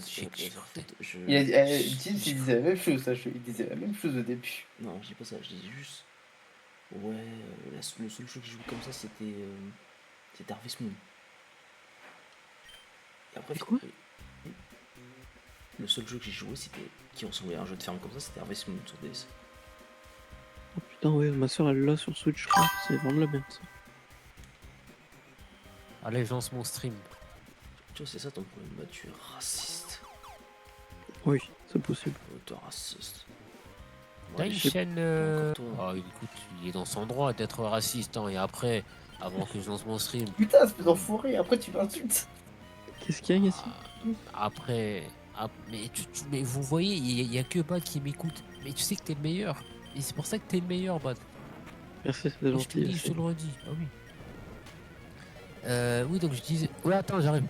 J'ai en fait, Il a dit, Gibbs, j'ai il cru. disait la même chose, sache, il disait la même chose au début. Non, je dis pas ça, je dis juste. Ouais, le seul jeu que j'ai joué comme ça, c'était Harvest Moon. Et après, C'est quoi? le seul jeu que j'ai joué, c'était qui ressemblait à un jeu de ferme comme ça, c'était Harvest Moon sur DS. Oh putain, ouais, ma soeur elle l'a sur Switch, je crois. C'est vraiment de la merde ça. Allez, je lance mon stream. Tu vois, c'est ça ton problème, bah tu es raciste. Oui, c'est possible. T'es raciste. Bon, T'as allez, une je- chaîne. encore toi. Ah, écoute, il est dans son droit d'être raciste, hein, et après, avant que je lance mon stream, Putain, espèce d'enfoiré, après tu m'insultes. Qu'est-ce qu'il y a, Yassine? après. Mais, mais vous voyez, il y a que Bad qui m'écoute. Mais tu sais que t'es le meilleur. Et c'est pour ça que t'es le meilleur, Bad. Merci, c'est Je te gentil. le dis, je te le redis. Ah oui. Oui, donc je disais. Ouais, attends, j'arrive.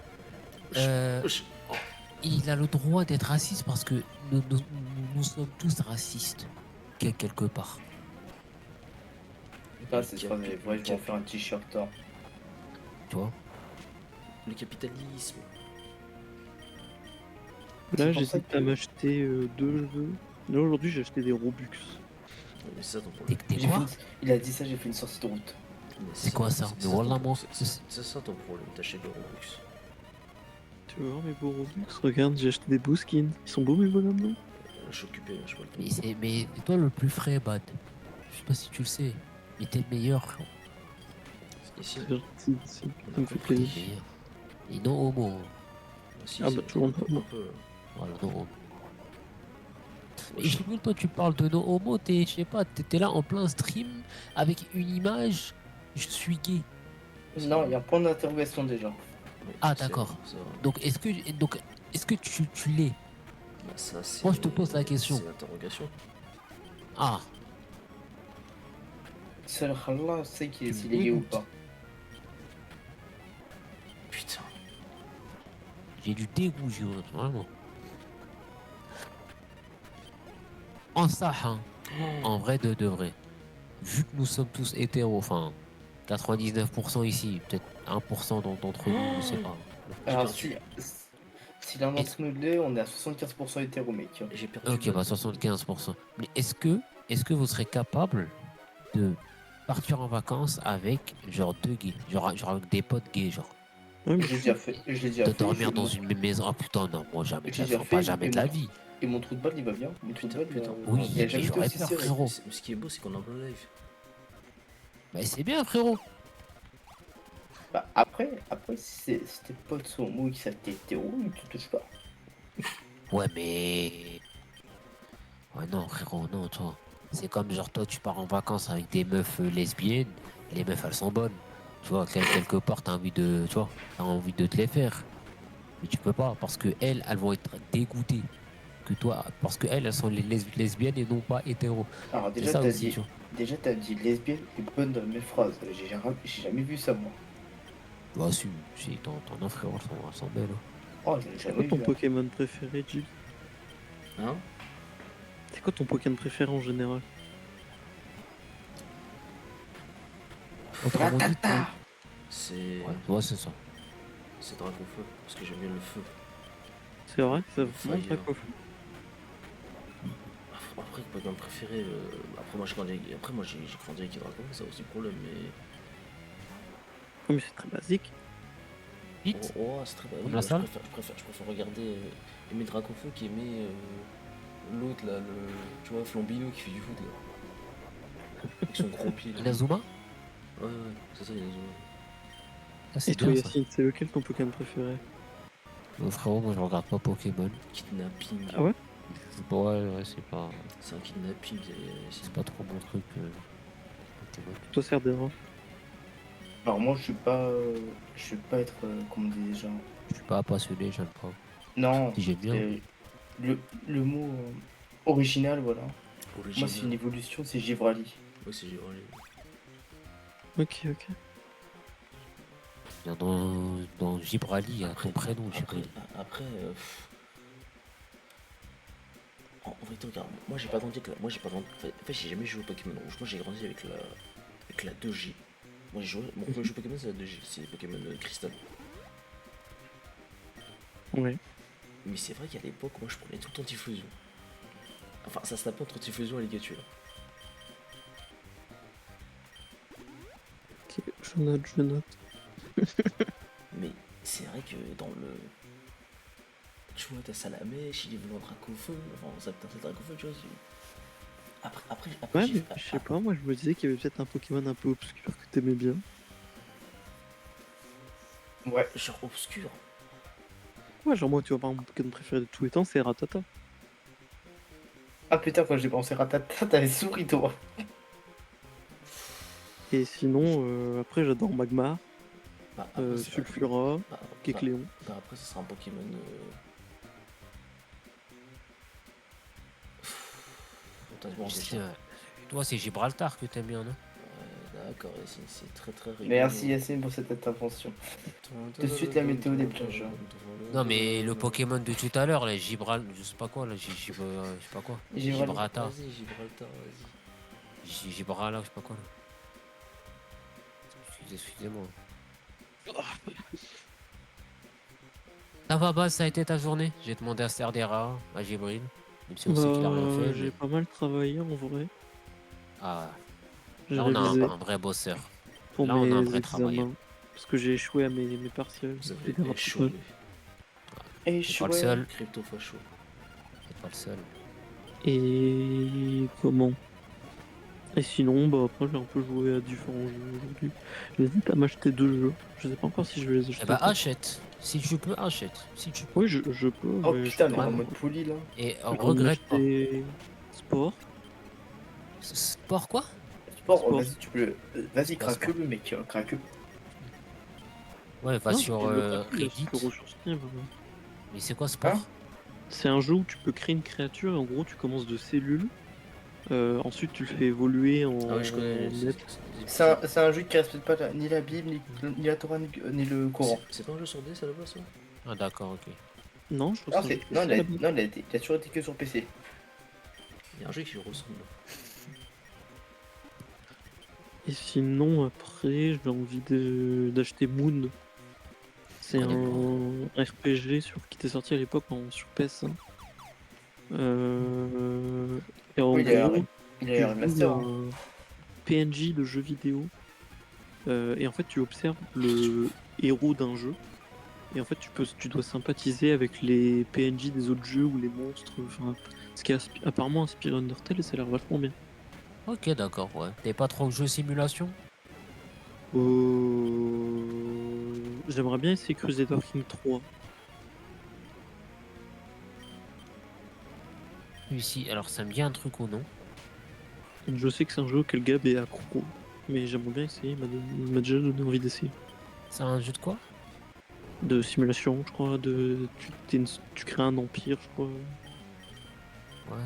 Oh, Il a le droit d'être raciste parce que nous sommes tous racistes, quelque part. Putain, c'est ça, mais ouais, je vais en faire un t-shirt. Hein. Tu vois? le capitalisme. Là, C'est pour ça j'hésite que- à m'acheter 2 jeux. Là, aujourd'hui, j'ai acheté des Robux. Mais c'est ça ton problème. T'es J'ai quoi? fait une- Il a dit ça, j'ai fait une sortie de route. Mais C'est quoi ça? Mais voilà, moi. C'est ça ton problème, t'achètes le Robux. Tu veux voir mes beaux Robux? Regarde, j'ai acheté des beaux skins. Ils sont beaux mes bonhommes, non? Je suis occupé, je sais pas le Mais temps. c'est toi le plus frais, Bad. Je sais pas si tu le sais. Mais t'es le meilleur, frérot. Ici, C'est gentil, si, ça me fait T'es plaisir. le meilleur. Et non homo. si, Ah bah, c'est- tout le monde un peu. Voilà, non homo. Ouais, Et chez nous, toi, tu parles de no homo, je sais pas, t'es là en plein stream avec une image, je suis gay. Non, il y a un point d'interrogation déjà. ouais, Ah, c'est d'accord. vrai, c'est vrai. Donc, est-ce que tu l'es? Bah, ça, c'est- Moi, je te pose la question. C'est l'interrogation. Ah, Seul Allah sait Tu s'il me est gay ou dégoûtes. pas. Putain. j'ai du dégoût, vraiment. En ça, hein, en vrai de vrai, vu que nous sommes tous hétéros, enfin, 99% ici, peut-être 1% d'entre nous, je sais pas. Alors perdu. si l'un d'entre nous l'est, on est à 75% hétéro, mec. J'ai perdu. Ok, bah 75%. Mais est-ce que vous serez capable de partir en vacances avec genre deux gays, genre avec des potes gays, genre Ouais, mais Je l'ai déjà fait. Je l'ai déjà de fait. dormir dans une même maison? Ah putain, non, moi jamais, J'ai de déjà la, fait, pas jamais et de la mon- vie. Et mon trou de balle, il va bien. Mon trou de balle, Putain. Oui, il a mais jamais été j'aurais aussi peur, serré. frérot. Ce qui est beau, c'est qu'on est en live. Bah c'est bien, frérot. Bah, après, si tes potes sont mous et que ça t'es hétéro, tu te touches pas. Ouais, mais ouais, non, frérot, non, toi. C'est comme genre toi, tu pars en vacances avec des meufs lesbiennes, les meufs elles sont bonnes. Tu vois, quelque part, t'as envie de, tu vois, t'as envie de te les faire. Mais tu peux pas, parce que elles vont être dégoûtées que toi, parce que elles sont les lesbiennes et non pas hétéros. Alors C'est déjà, ça t'as aussi, dit, tu vois. déjà, t'as dit lesbienne et bonne dans mes phrases. J'ai jamais vu ça, moi. Bah si, ton frérot, elles sont belles. Hein. Oh, j'ai c'est quoi jamais ton vu. Hein. Pokémon préféré, Jill? Hein? C'est quoi ton Pokémon préféré en général? Autrement dit, Ratata. C'est. ouais, c'est ça. C'est Dragon Feu. Parce que j'aime bien le feu. C'est vrai? Ça Fire. montre à quoi? Après, le Pokémon préféré. Après, moi, j'ai grandi avec Dragon Feu, ça aussi le problème. Mais. Oh, mais c'est très basique. Vite. C'est très. Comme Oui, la moi, salle je préfère regarder. Aimer Dragon Feu qu'aimer. L'autre là, tu vois, Flambino qui fait du foot là. Avec son gros pied là. Inazuma. Ouais, c'est ça, il y a Ça, Et c'est toi, bien ça. Yassine, c'est lequel ton Pokémon préféré? Frérot, moi je regarde pas Pokémon. kidnapping. Ah ouais? Ouais, C'est un kidnapping. c'est pas trop mon truc. Pokémon. Toi, Cerdera. Alors moi, je vais pas être, comment on dit déjà. Je suis pas passionné, j'aime pas. Non, Si j'aime bien. c'est le mot original, voilà. Original. Moi, c'est une évolution, c'est Givrali. Ouais, c'est Givrali. Ok. Bien dans Gibrali, il y a ton prénom, Gibrali. Après, en vérité, regarde, moi j'ai pas grandi avec la. Moi j'ai pas grandi. En fait, j'ai jamais joué au Pokémon Rouge. Moi j'ai grandi avec la 2G. Moi j'ai joué. Mon premier jeu Pokémon c'est la 2G, c'est Pokémon Crystal. Ouais. Mais c'est vrai qu'à l'époque, moi je prenais tout le temps Typhlosion. Enfin, ça se tapait entre Typhlosion et Ligature. Ok, je note, je note. Mais c'est vrai que dans le. Tu vois, t'as Salamèche, il est venu en Dracofeu. Enfin, ça peut-être Dracofeu, tu vois. Après Ouais, j'ai mais fait. je sais pas, moi je me disais qu'il y avait peut-être un Pokémon un peu obscur que t'aimais bien. Ouais. Genre obscur. Ouais, genre moi, tu vois, par exemple, mon Pokémon préféré de tous les temps, c'est Ratata. Ah putain, quand j'ai pensé Ratata, t'avais souri toi. Et sinon, après, j'adore Magmar, Bah, après, c'est pas. Sulfura, Bah, bah, Kecléon. bah, après, ça sera un Pokémon. Fantasme Je sais, déjà. toi, c'est Gibraltar que t'aimes bien, non? D'accord, et c'est très très rigolo. Merci Yacine pour cette intervention. De suite la météo des plages. Non, mais le Pokémon de tout à l'heure, là, je sais pas quoi, là, je sais pas quoi. Gibraltar. Gibraltar. Vas-y, Gibraltar, vas-y. Gibraltar, je sais pas quoi, là. Excusez-moi. Ça va, Baz, ça a été ta journée? J'ai demandé à Serdera, à Gibril, même si on sait qu'il a rien fait, J'ai mais... pas mal travaillé en vrai. Ah, J'ai là, on a révisé un vrai bosseur. pour Là, on a un mes vrai travailleur. examens. Parce que j'ai échoué à mes partiels. Vous J'ai avez des rattrapages. échoué. Et T'es pas le chouette. seul. Crypto facho. T'es pas le seul. Et comment? Et sinon, bah après, j'ai un peu joué à différents jeux aujourd'hui. J'hésite à m'acheter 2 jeux. Je sais pas encore si je vais les Eh acheter bah, ou pas. achète. Si tu peux, achète. Si tu peux. Oui, je peux, Oh mais je putain, sais mais pas. en mode poli là. Et Je vais en regrette pas. acheter Sport. Sport quoi? Sport, Sport. vas-y, tu peux. Vas-y, Quoi, sport? craque-le, mec, craque-le. Ouais, va Non, tu sur peux le craquer, il y a Reddit. 5 € sur Steam. Mais c'est quoi Hein? sport? C'est un jeu où tu peux créer une créature et en gros tu commences de cellules. Ensuite tu le fais évoluer Ah oui, je connais. en net. C'est un jeu qui respecte pas ni la Bible, ni la Torah, ni le Coran. C'est pas un jeu sur DS à la base, ça? Ah d'accord, ok. Non, je trouve Non, que c'est un jeu non, PC à la base. il a toujours été que sur PC. Il y a un jeu qui lui ressemble. Et sinon après j'ai envie d'acheter Moon. C'est Connais un RPG qui était sorti à l'époque sur PS1. Et en Oui, gros il tu a un joues remaster. Hein. un PNJ de jeu vidéo. Et en fait tu observes le héros d'un jeu. Et en fait, tu dois sympathiser avec les PNJ des autres jeux ou les monstres. Enfin, ce qui a apparemment inspiré Undertale et ça a l'air vachement bien. Ok, d'accord, ouais. T'es pas trop jeu simulation? J'aimerais bien essayer Crusader King 3. Ici, alors ça me dit un truc ou non? Je sais que c'est un jeu auquel Gab est accro. Mais j'aimerais bien essayer, il m'a déjà donné envie d'essayer. C'est un jeu de quoi? De simulation, je crois. Tu crées un empire, je crois. Ouais.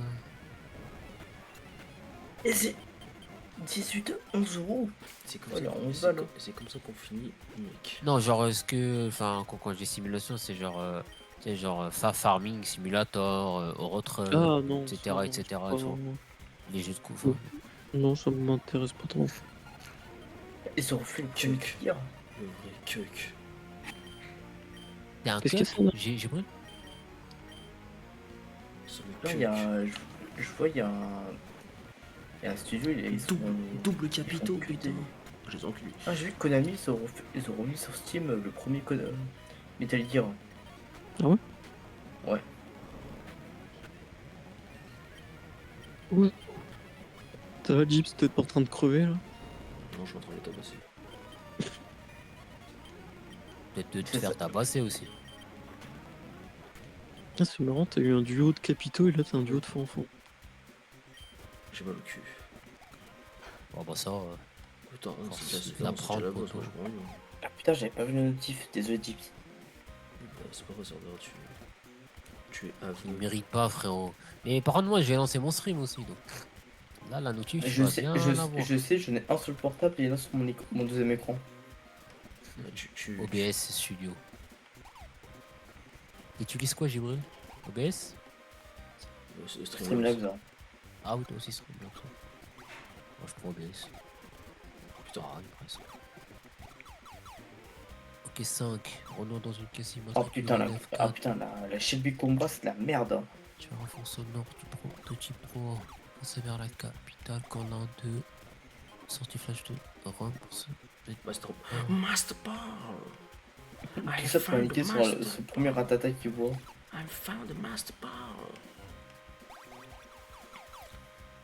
Et c'est 18 11 euros. C'est comme, Oh, il y a 11 c'est balles. comme- c'est comme ça qu'on finit, mec. Non, genre, est-ce que. Enfin, quand je dis simulation, c'est genre. Tu sais, genre Farming Simulator, Euro-Truck, Ah non, etc., ça, non, etc. c'est pas... Tu vois. Les jeux de coup. Ouais. Non, ça m'intéresse pas trop. Ils ont refait le premier tir. Le vrai cuck. T'es un Qu'est-ce cuck? que c'est là J'ai pris? C'est le Là, cuck. il y a. Je vois, il y a un studio, ils sont. Double capitaux, ils font que putain. des- Je les encule. Ah, j'ai vu que Konami, ils ont remis sur Steam le premier Metal Gear. Ah ouais Ouais. Ouais. Ça va, Jeeps, t'es pas en train de crever là? Non, je suis en train de les tabasser. Peut-être de te C'est faire ça. tabasser aussi. Ah, c'est marrant, t'as eu un duo de capitaux et là t'as un duo de fanfans. J'ai mal au cul. Bon, bah ça. Putain, Force c'est déjà d'apprendre, la base, poteau. moi je prends. Ah putain, j'avais pas vu le notif. Désolé, Gyps. C'est pas vrai, Serdar, tu es Il aveugle. mérite pas, frérot. Mais par contre, moi, j'ai lancé mon stream aussi. Donc là, la notif, tu vas bien l'avoir. Je sais, je n'ai un sur le portable et un sur mon deuxième écran. OBS Studio. Tu utilises quoi, Gibril? OBS? Streamlabs. Hein. Ah oui, toi aussi, Streamlabs. Moi, je prends OBS. Putain. Ah, il est presque. marqué 5. Renault dans une caisse Oh immatriculée putain, F4. la Shelby Cobra, c'est de la merde. Hein. Tu renfonces au nord du prototype Pro. Passer vers la capitale, Cornin 2. Sortie flash de Rome pour ce. Master... Master Ball! I Tout ça pour found inviter the sur Master ce premier Ball. ratata qu'il voit. I found the Master Ball!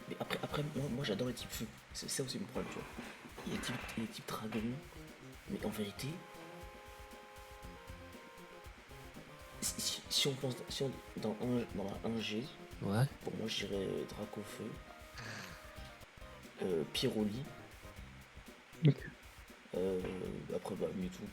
Mais après moi j'adore les types feu. C'est ça aussi mon problème, tu vois. Il y a les types dragon, mais en vérité, si on pense dans la 1G, Ouais. pour moi je dirais Dracofeu, Pyroli, Ok. après bah Mewtwo,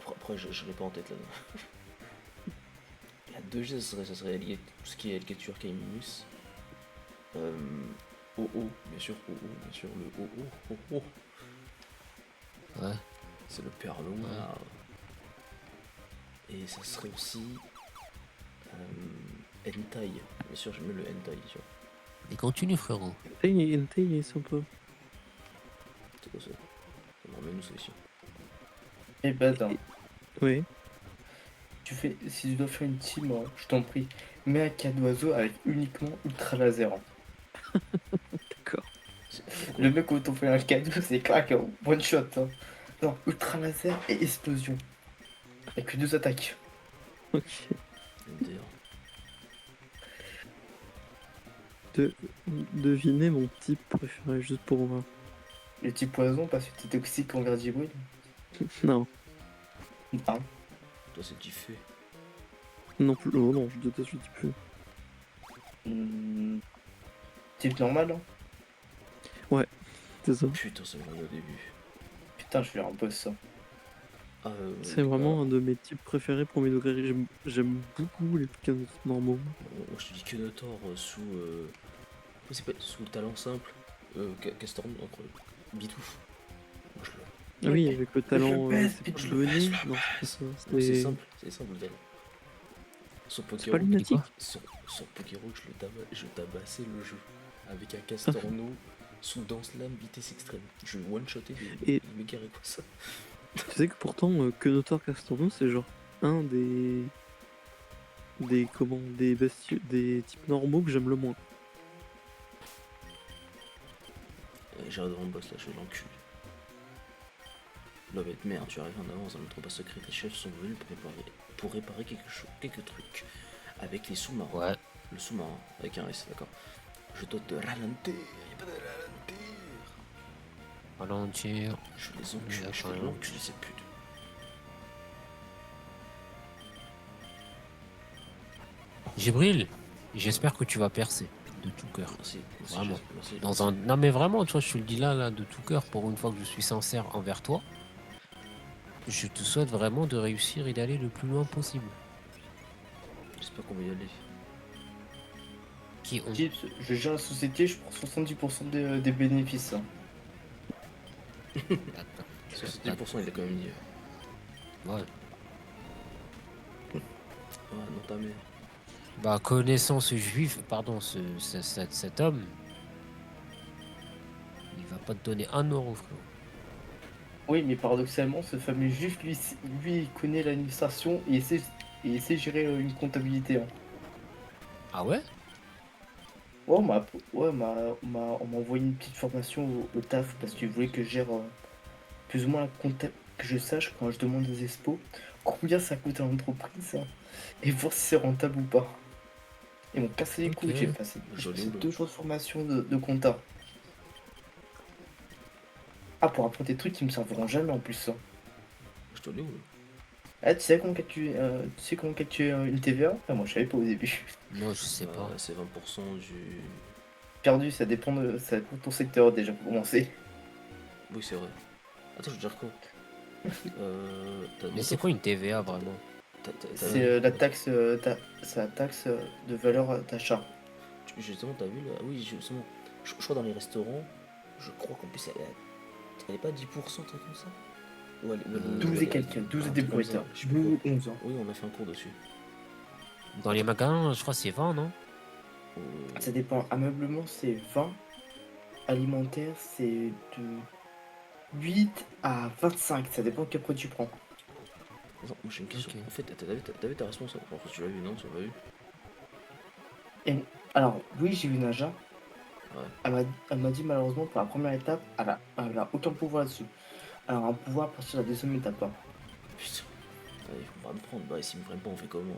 après je l'ai pas en tête là. La 2G ça serait lié tout ce qui est Alcature, Kaiminus. OO, bien sûr, le OO. Ouais. C'est le perlon Ouais. là. Et ça serait aussi Hentai. Bien sûr, j'aime le Hentai, tu vois. Et continue, frérot. Entei, il est sympa. C'est quoi ça? Ça me ramène où ça ici? Eh ben, attends. Ouais. Si tu dois faire une team, je t'en prie, mets un cas d'oiseau avec uniquement ultra laser. Hein. D'accord. Le mec, quand on fait un cadeau, c'est crack, hein. One shot. Hein. Non, ultra laser et explosion. Avec 2 attaques. Ok. D'ailleurs, Devinez mon type préféré juste pour moi. Le type poison parce que t'es toxique envers Djibril. Non. Ah. toi c'est petit feu. Non plus. Oh non, je déteste le type feu. Type normal, hein. C'est ça. Putain, ça me regarde au début. Putain, je vais un boss ça. C'est vraiment un de mes types préférés pour mes degrés. J'aime beaucoup les canons normaux. Moi je te dis que Notor sous. C'est pas sous talent simple. Castorm, incroyable. Bitouf. Moi je le. Ah oui, avec le talent. baisse, C'est vite, pas je le le baisse, nez. je le Non, c'est baisse. pas ça. Non, c'est simple le talent. Son pas Pokérock, lunatique. son Pokérock, je tabassais le jeu. Avec un Castorno sous Danse Lame, vitesse extrême. Je one-shotais Et- des méga quoi ça. Tu sais que pourtant, que Notor Castorno, c'est genre un des. Des types normaux que j'aime le moins. J'ai un boss là, je vais l'enculer. Love et merde, tu arrives en avance dans le trou secret. Les chefs sont venus pour réparer quelques trucs. Avec les sous-marins. Ouais. Le sous-marin, avec un S, d'accord. Je dois te ralentir. Y'a pas de ralentir. Ralentir. Je les encule, je vais l'enculer ces putes. Gibril, j'espère que tu vas percer. De tout cœur. Merci, Vraiment. merci. Dans un... Non mais vraiment, tu vois, je te le dis là, de tout cœur, pour une fois que je suis sincère envers toi. Je te souhaite vraiment de réussir et d'aller le plus loin possible. J'espère qu'on va y aller. Qui ont... Tips, je gère la société, je prends 70% des bénéfices. Hein. 70% il a quand même dit. Ouais. Ouais, non ta mère. Bah, connaissant ce juif, pardon, cet homme, il va pas te donner 1 euro, frérot. Oui, mais paradoxalement, ce fameux juif, lui il connaît l'administration et essaie de gérer une comptabilité. Hein. Ah ouais? Ouais, on m'a envoyé une petite formation au taf parce qu'il voulait que je gère plus ou moins la compta, que je sache quand je demande des expos combien ça coûte à l'entreprise hein, et voir si c'est rentable ou pas. Ils m'ont cassé les couilles, Ok. j'ai passé Joli. 2 jours de formation de compta. Ah, pour apprendre des trucs qui me serviront jamais en plus. Hein. Je te l'ai où là? Ah, tu sais comment calculer une TVA? Ah, moi je savais pas au début. Non, je sais pas. C'est 20% du. Perdu, ça dépend de ton secteur déjà pour commencer. Oui, c'est vrai. Attends, je veux dire quoi? Mais c'est quoi une TVA vraiment? C'est c'est la taxe de valeur d'achat. Justement, t'as vu là? Oui, justement. Je crois dans les restaurants, je crois qu'en plus elle est pas 10%, truc comme ça? Ou 12 et quelques, 12 et des brouettes. 12 ou 11 ans. Oui, on a fait un cours dessus. Dans les magasins, je crois que c'est 20, non? Ça dépend. Ameublement, c'est 20. Alimentaire, c'est de 8 à 25. Ça dépend quel produit tu prends. Attends, moi j'ai une question. Ok. En fait, t'avais ta responsable. Enfin, tu l'as vu, non? Tu l'as pas vu? Et, alors, oui, j'ai vu Naja. Ouais. Elle m'a dit malheureusement pour la première étape, elle a aucun pouvoir là-dessus. Elle a un pouvoir à partir de la deuxième étape, hein. Putain. Putain, ils vont pas me prendre. Bah, s'ils me prennent pas, on fait comment?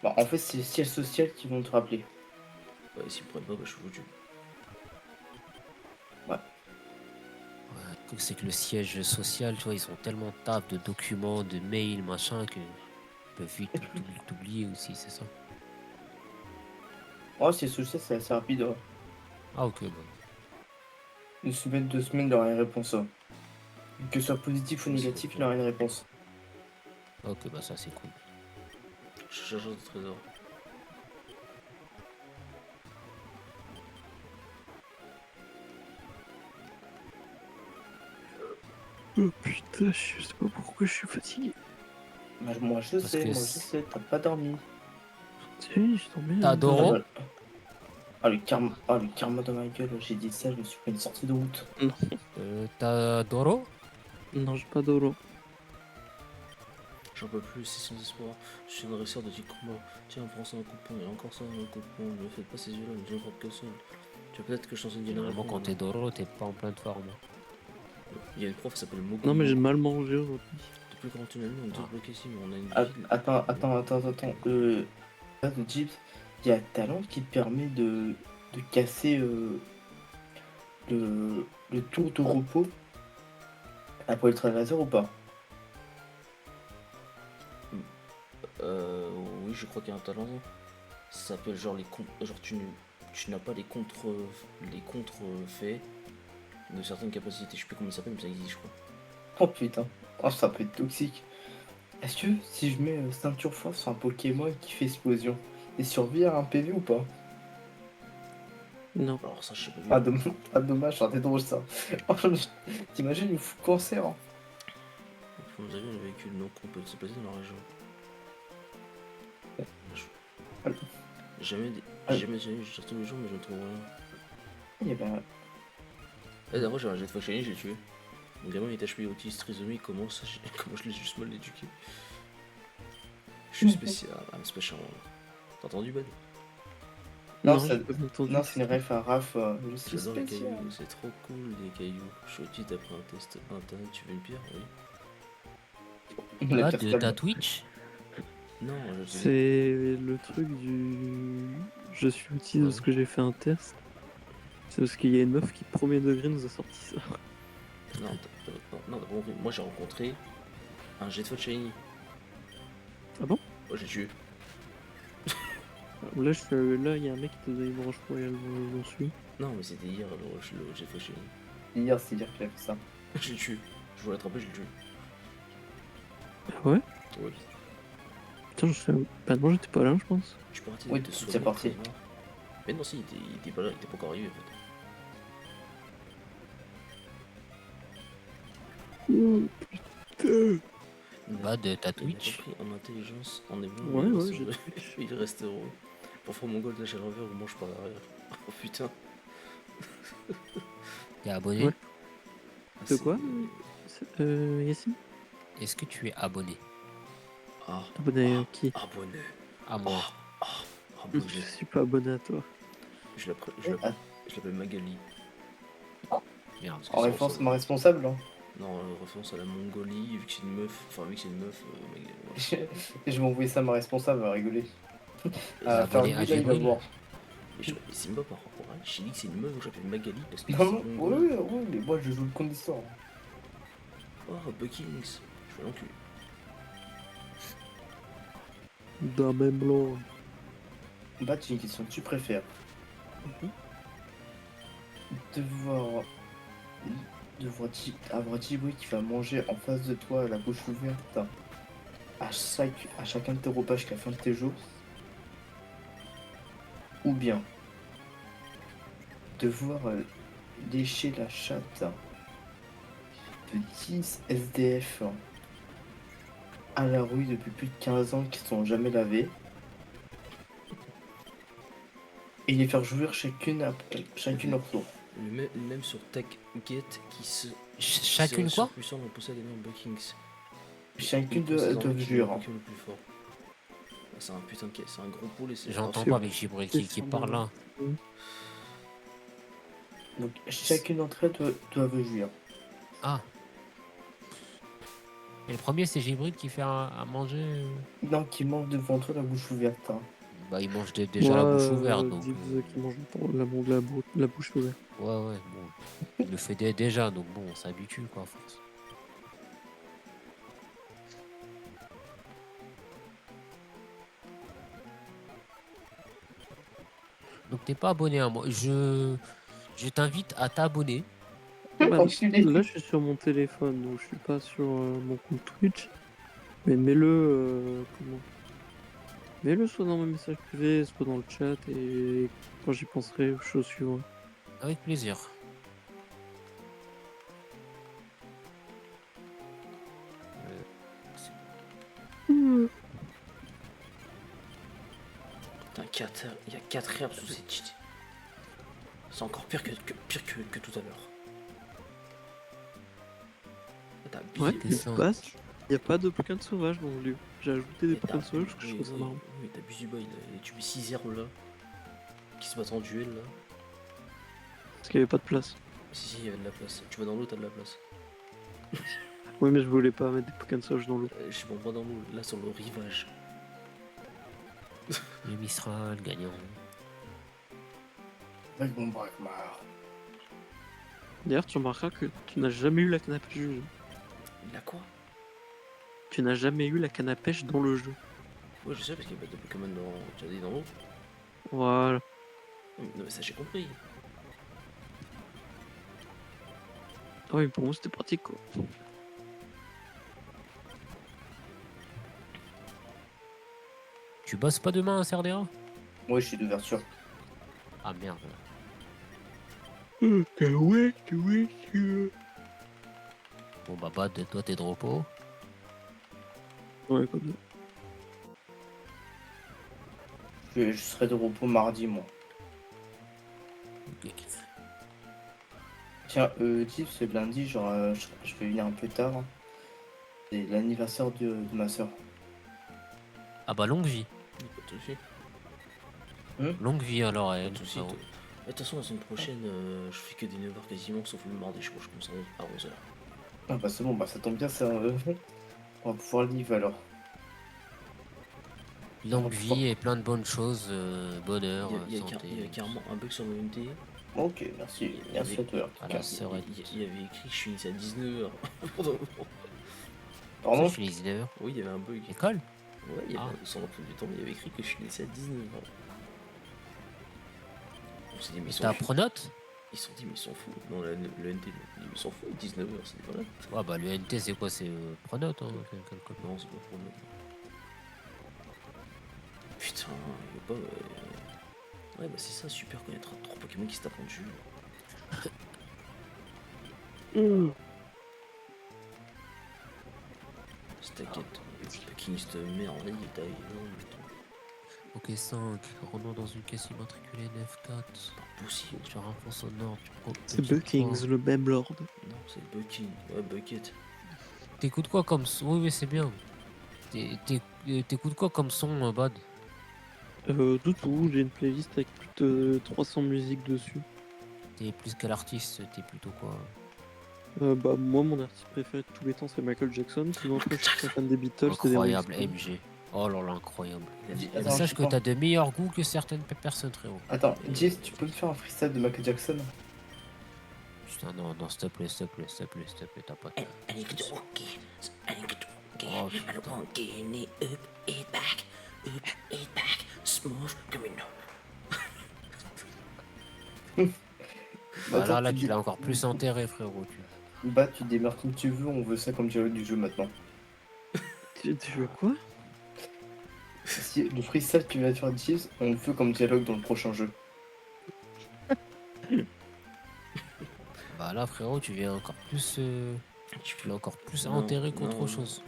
Bon, en fait, c'est les sièges sociaux qui vont te rappeler. Bah, s'ils me prennent pas, bah, je suis foutu. Ouais. Ouais, le truc, c'est que le siège social, tu vois, ils ont tellement de tables, de documents, de mails, machin, que ils peuvent vite t'oublier aussi, c'est ça. Oh, siège social, c'est assez rapide, hein. Ah, ok, bah. Une semaine, 2 semaines, il aura une réponse, hein. Que ce soit positif ou Ouais, c'est négatif, il bon. aura une réponse. Ok, bah ça, c'est cool. Je suis chercheur de trésor. Oh putain, je sais pas pourquoi je suis fatigué. Bah, moi, je Parce sais, que t'as pas dormi. Si, j'ai dormi t'as un peu. Ah, Doro? bah, le karma dans ma gueule, j'ai dit ça, je me suis pris une sortie de route. Non, T'as Doro? non, j'ai pas d'oro. J'en peux plus, c'est sans espoir. Je suis une réussir de 10 combats. Tiens, prends ça un coup de poing, et encore ça un coup de poing. Ne me faites pas ces yeux-là, ne je ne frappe que seul. Tu veux peut-être que je t'enseigne une Généralement, quand réponse. t'es Doro, t'es pas en pleine forme. Il y a une prof qui s'appelle Non, mais j'ai Mogo. mal mangé aujourd'hui. Depuis quand tu l'as mis, on est tous Ah. bloqués ici, mais on a une Ah, ville. attends. Là, de Jeeps, il y a Talent qui te permet de casser le tour de repos après le laser ou pas? Euh, oui, je crois qu'il y a un talent. Ça s'appelle genre genre tu n'as pas les contre-faits de certaines capacités. Je sais plus comment ça s'appelle, mais ça existe, je crois. Oh putain, oh, ça peut être toxique. Est-ce que si je mets ceinture force sur un Pokémon qui fait explosion, il survit à un PV ou pas? Non. Alors ça, je sais pas du Ah, tout. dommage, ça aurait été drôle ça. Oh, t'imagines, il me fout cancer, hein. Vous avez un véhicule non qu'on peut se placer dans la région. Allez. Jamais, je cherche tous les jours, mais je ne trouve rien. Eh ben, Eh, d'abord, j'ai un jet de shiny, j'ai tué. Mon gamin il est HP autiste, trisomie, comment ça, comment je l'ai juste mal éduqué. Je suis spécial, I'm special. T'as entendu, Ben? non, Non, ça- j'ai pas entendu. non, c'est une ref à Raph, je suis J'adore les spécial. cailloux, c'est trop cool les cailloux. Je suis autiste après un test internet, tu veux une pierre? Oui. La Là, pire de table. ta Twitch? Non, je te dis. C'est le truc du. Je suis autiste Ouais. parce que j'ai fait un test. C'est parce qu'il y a une meuf qui, premier degré, nous a sorti ça. Non, non, t'as pas compris. Moi j'ai rencontré un jet de shiny. Ah bon? Moi j'ai tué. Là, là, il y a un mec qui te donne une branche royale, j'en suis. Non, mais c'était hier le jet de shiny. Hier, c'est dire qu'il a fait ça. J'ai tué. Je voulais l'attraper, je l'ai tué. Ah ouais? Oui. Putain, je sais. Bah non, j'étais pas là, je pense. Je suis parti Oui, de c'est parti. Mais non, si, il était pas là, il était pas encore arrivé en fait. Bah, de ta Il n'a pas Twitch? pris en intelligence, en évoluant. Ouais, il ouais, reste j'ai heureux. Il reste heureux. Parfois mon gold lâche à l'envers ou mange par l'arrière. Oh putain. T'es abonné? Ouais. De C'est- quoi? Yacine? Est-ce que tu es abonné? Ah, Abonné à qui? abonné. À moi. Abonné. Je suis pas abonné à toi. Je l'appelle Magali. Merde. Parce que En ça référence à ressemble- ma responsable, hein. Non, référence à la Mongolie, vu que c'est une meuf. Enfin, vu que c'est une meuf, Magali. Je vais envoyer ça à ma responsable, elle va rigoler. Et À faire abonné à le là, il va Jibril. voir. Mais c'est même pas par rapport à elle. J'ai dit que c'est une meuf, donc j'appelle Magali parce que Non, c'est non, Mongolie. ouais, mais moi je joue le compte d'histoire. Oh, Buckings. Je fais l'enculé. D'un même langue. Bah, j'ai une question, tu préfères devoir, avoir Djibouti qui va manger en face de toi, la bouche ouverte, à chacun de tes repas jusqu'à la fin de tes jours, ou bien devoir lécher la chatte de 10 SDF à la rue depuis plus de 15 ans qui ne sont jamais lavés, et les faire jouir chacune leur tour. Même sur Tech Gate Chacune quoi? puissant, on possède énorme Buckings. Chacune Possède doivent le jouir. Hein. Pokémon le plus fort. Ah, c'est un putain de caisse, c'est un gros pôle et c'est J'entends C'est pas bon. avec Gibril C'est qui sur parle le- là. Donc chacune d'entre elles doivent jouir. Ah. Et le premier, c'est Gibril qui fait à manger. Non, qui mange devant toi la bouche ouverte. Hein. Bah, il mange déjà la Moi, bouche ouverte. Donc, Dibs qui mange la bouche ouverte. ouais, bon. Il le fait déjà, donc bon, on s'habitue quoi, à force. Donc, t'es pas abonné à moi. Je t'invite à t'abonner. Bah, Enculé. là, je suis sur mon téléphone, donc je suis pas sur mon compte Twitch. Mais mets-le comment? Mets-le soit dans mes messages privés, soit dans le chat, et quand j'y penserai, je suivrai. Avec plaisir. Putain, il y a 4 herbes sous cette cheat. C'est encore pire que tout à l'heure. T'as Ouais, abusé. tu ça. passes. Y a pas de Pokémon sauvage dans le lieu. J'ai ajouté des Et t'as- Pokémon sauvages parce que je oui, trouve ça oui, marrant. oui, t'abuses du bail, là. Et tu mets 6 herbes là, qui se battent en duel là. Parce qu'il y avait pas de place. Si, il y a de la place. Tu vas dans l'eau, t'as de la place. Oui, mais je voulais pas mettre des Pokémon sauvages dans l'eau. Je suis bon, pas dans l'eau, là sur le rivage. Le Mistral gagnant. Avec mon Brakmar. D'ailleurs, tu remarqueras que tu n'as jamais eu la canne à pêche du jeu. Il a quoi? Tu n'as jamais eu la canne à pêche dans le jeu. Ouais, je sais, parce qu'il y a pas de Pokémon dans. Tu as dit dans l'eau. Voilà. Non, mais ça, j'ai compris. Ah oui, pour moi, c'était pratique, quoi. Tu bosses pas demain à Cerdera? Moi, je suis d'ouverture. Ah merde. Ouais. Bon bah Bad, toi t'es de repos. Ouais, comme ça. Je serai de repos mardi, moi. Ok. Tiens, Tiff, ce lundi, genre, je vais venir un peu tard. Hein. C'est l'anniversaire de ma soeur. Ah bah longue vie. Pas de soucis. Longue vie alors Pas elle. de soucis. De toute façon, la semaine prochaine, je fais que des 9h quasiment, sauf le mardi, je crois que je commence à 11h. Ah bah c'est bon, bah ça tombe bien, ça. On va pouvoir live alors. Longue vie et plein de bonnes choses, bonheur, Il y a santé. carrément un bug sur le NT. Ok, merci. Merci à toi. À la sœur et Il y avait écrit que je finissais à 19h. Pardon? Je finis 19h. Oui, il y avait un bug. École? Ouais, il y avait Ah. son emploi du temps, il y avait écrit que je finissais à 19h. On s'est dit, mais ils sont T'as fous. pronote? Ils se sont dit, mais ils sont fous. Non, le NT, ils s'en foutent, 19h, c'est des malades. Ouais bah le NT c'est quoi? C'est pronote hein, quelque Non, c'est pas pour le. Putain, il veut pas. Ouais, bah c'est ça, super quand il y a 3 Pokémon qui se tapent en dessus. Stackette, Buckingist merde, il taille. Ok 5. Rentre dans une caisse immatriculée 9-4. Pas possible. Tu renforces au nord. C'est Buckings, le même lord. Non, c'est Bucking. Ouais, Bucket. T'écoutes quoi comme son? Oui c'est bien. T'écoutes quoi comme son Bad? De tout, j'ai une playlist avec plus de 300 musiques dessus. T'es plus quel artiste? T'es plutôt quoi? Bah, moi, mon artiste préféré de tous les temps, c'est Michael Jackson. Sinon, après, je suis très fan des Beatles. et des Rolling Incroyable Stones. MG. Oh là là incroyable. Il a Attends, Sache je que sais t'as de meilleurs goûts que certaines personnes frérot. Attends, Jess, tu peux me faire un freestyle de Michael Jackson? Putain non s'il te plaît t'as pas. I need to walk in. I need to walk in. Oh, I don't want it up, it back. Up, it back. Smooth criminal. Bah là tu tu l'as encore plus enterré frérot. Bah, tu démarres comme tu veux, on veut ça comme dialogue du jeu maintenant. Tu veux quoi? Si le freestyle que tu viens de faire Jess, on le veut comme dialogue dans le prochain jeu. Bah là frérot tu viens encore plus tu l'as encore plus Non, enterré qu'autre non. chose.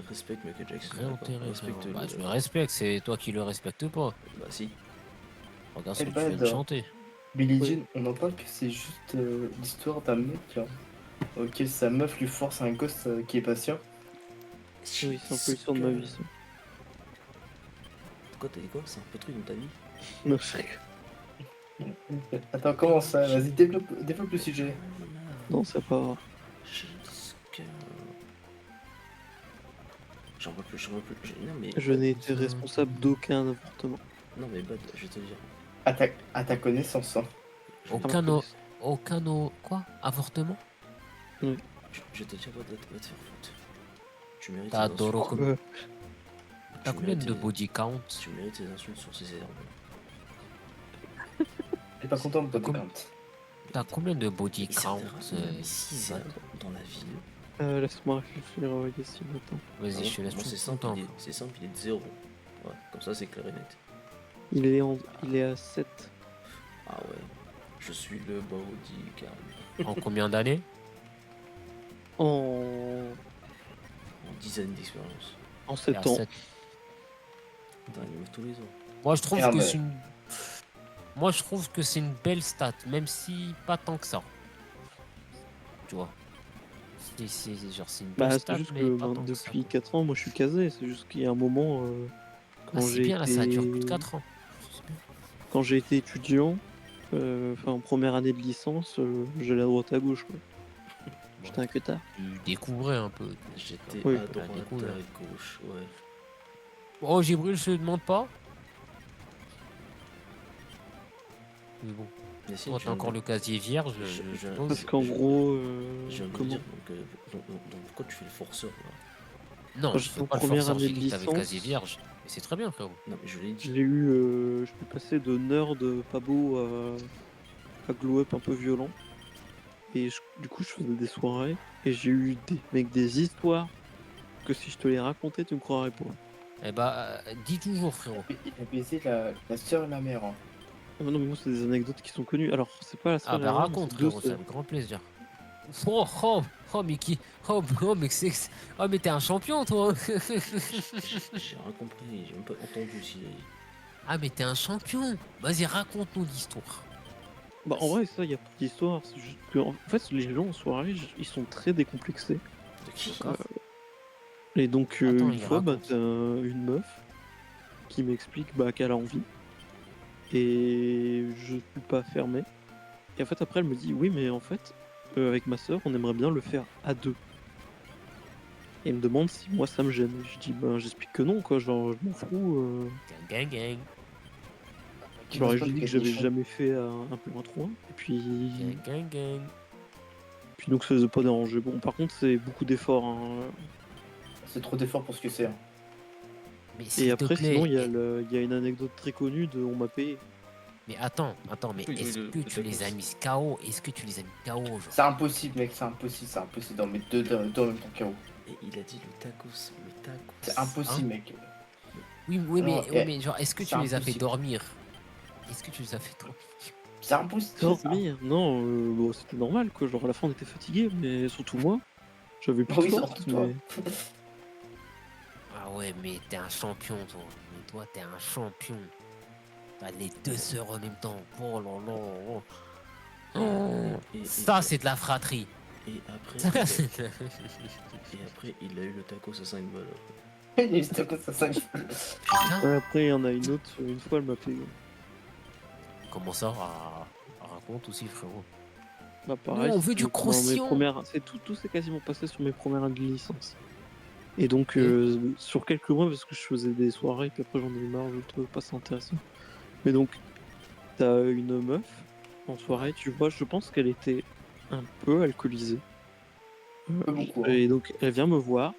Respecte Michael Jackson. Réenterré. Respecte Bah, le. je le respecte, c'est toi qui le respectes pas. Bah si. Regarde ce Eh que tu ben, viens de chanter. Billie Ouais. Jean, on en parle que c'est juste l'histoire d'un mec auquel sa meuf lui force un gosse qui est patient. Oui, c'est un peu l'histoire de ma vie, ça. Quoi, t'as dit quoi? C'est un peu truc dans ta vie? Non, je rigole. Attends, comment ça? Vas-y, développe le sujet. Non, c'est pas grave. Jusqu'à... J'en peux plus, Non mais... Je n'ai été responsable d'aucun avortement. Non mais Bad, je vais te dire. À ta connaissance, hein. Quoi? Avortement? Je vais te dire, Bad, va te faire foutre. Tu mérites T'as tes insultes. adoré T'as Tu combien mérites de tes- body count? Tu mérites tes insultes sur ces herbes. T'es pas content de Comme- body count. T'as combien de body Il count? y a 6 Bad herbes dans la ville. Laisse-moi réfléchir, Yacine, attends. Vas-y, je te laisse Moi tout c'est ton simple, temps. c'est simple, il est de 0. Ouais, comme ça c'est clair et net. Il est à 7. Ah ouais, je suis le body count. En combien d'années? En... En 10 années d'expérience. en Et à 7 ans. 7. Putain, il me met tous les ans. Moi, je trouve Merde. que c'est une... Moi, je trouve que c'est une belle stat, même si pas tant que ça. Tu vois. C'est une belle Bah, c'est stat, juste mais que pas tant que ça. depuis 4 ans, moi je suis casé. C'est juste qu'il y a un moment, Ah, c'est bien, là, ça dure plus de 4 ans. quand j'ai été étudiant, enfin en première année de licence, j'allais à droite à gauche. Quoi. J'étais un queutard. Tu découvrais un peu. J'étais Oui, à t'as droite, découvert. à gauche, ouais. Oh, Gibril, je te demande pas. Mais bon, Mais si, toi, je t'as viens encore de- le casier vierge. je- je suppose. Parce qu'en gros, Je viens de le comment dire, donc pourquoi tu fais le forceur là? Non, Quand je j'étais fais en pas le première forceur, année j'ai de dit que t'avais le licence, casier vierge. Mais c'est très bien, frérot. Non mais je l'ai dit. je suis passé de nerd pas beau à glow up un peu violent. Et du coup, je faisais des soirées et j'ai eu des histoires que si je te les racontais, tu me croirais pas. Eh bah, dis toujours, frérot. Il a baisé la sœur et la mère. Hein. Ah non, mais moi, c'est des anecdotes qui sont connues. Alors, c'est pas la seule. Ah bah raconte, frérot, c'est avec grand plaisir. Mais oh, mais t'es un champion, toi. J'ai rien compris, j'ai même pas entendu si. Ah, mais t'es un champion. Vas-y, raconte-nous l'histoire. Bah, en vrai, ça, y a pas d'histoire. C'est juste que, en fait, les gens en soirée, ils sont très décomplexés. De qui? Et donc, Attends, une il fois, bah, raconte. t'as une meuf qui m'explique bah, qu'elle a envie. Et je suis pas fermé. Et en fait, après, elle me dit oui, mais en fait, avec ma soeur, on aimerait bien le faire à deux. Et elle me demande si moi ça me gêne. Et je dis ben, j'explique que non, quoi. Genre, je m'en fous. Gang, gang, Qui Genre, mange je pas lui de dis que j'avais canichon. jamais fait un peu moins trop. Et puis, gang. donc ça faisait pas déranger. Bon, par contre, c'est beaucoup d'efforts. Hein. C'est trop d'efforts pour ce que c'est. Hein. Mais Et s'il te après, plaît, sinon, il y a une anecdote très connue de on m'a payé. mais attends, mais Oui, est-ce le que tu les as tacos. mis KO? Est-ce que tu les as mis KO, genre? C'est impossible, mec, c'est impossible d'en mettre deux dans le même temps KO. Et il a dit le tacos, le tacos. C'est impossible, mec. Oui, Non, mais genre, est-ce que c'est tu les as fait impossible. dormir? Est-ce que tu les as fait dormir? C'est impossible. Dormir Non, bon, c'était normal, quoi. Genre, à la fin, on était fatigué, mais surtout moi. J'avais plus de Oui, force, surtout toi. mais... Ah ouais, mais t'es un champion, toi. Mais toi, t'es un champion. T'as les deux sœurs en même temps. Oh là là. Oh. Et- Ça, c'est de la fratrie. Et après, Ça, il a- c'est de la- et après, il a eu le tacos à 5 balles. Il est juste comme ça, ça. Putain. Ouais, après, il y en a une autre, une fois, elle m'a payé. Comment ça? Raconte aussi, frérot. Bah, pareil, Nous, on veut c'était du pendant mes croustillant. premières... tout s'est quasiment passé sur mes premières années de licence. Et donc, Et sur quelques mois, parce que je faisais des soirées, puis après j'en ai eu marre, je le trouvais pas ça intéressant. Mais donc, t'as une meuf en soirée, tu vois, je pense qu'elle était un peu alcoolisée. Pas beaucoup. Hein. Et donc, elle vient me voir,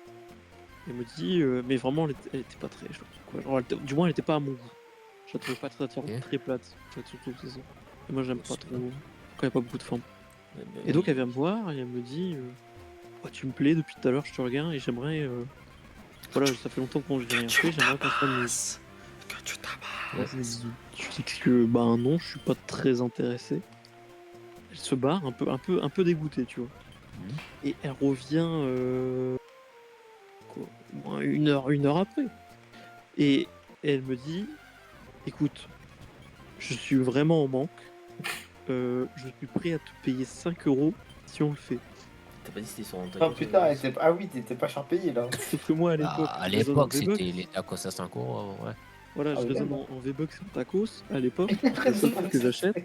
et me dit, mais vraiment, elle était pas très chaude, quoi. Genre, du moins, elle était pas à mon goût. Je la trouvais pas très attirante, Ok. très plate, en fait, surtout, c'est ça. Et moi, j'aime pas trop quand il y a pas beaucoup de femmes. Eh ben, Et donc elle vient me voir et elle me dit oh, tu me plais depuis tout à l'heure, je te regarde et j'aimerais voilà, ça fait longtemps qu'on j'ai rien fait, j'aimerais qu'on se amuse. Que tu t'amasses. Je dis que bah non, je suis pas très intéressé. Elle se barre un peu dégoûtée, tu vois. Mhm. Et elle revient quoi, au moins une heure après. Et elle me dit écoute, je suis vraiment en manque. Je suis prêt à te payer 5 € si on le fait. T'as pas dit si c'était sur un Oh putain, ah oui, t'étais pas cher payé là. Sauf que moi, à Bah, l'époque, à je raisonne en l'époque, c'était V-Bucks. les tacos à 5 euros, ouais. Voilà, Ah je oui, raisonne d'accord. en V-Bucks et en tacos à l'époque. C'est le seul truc que j'achète.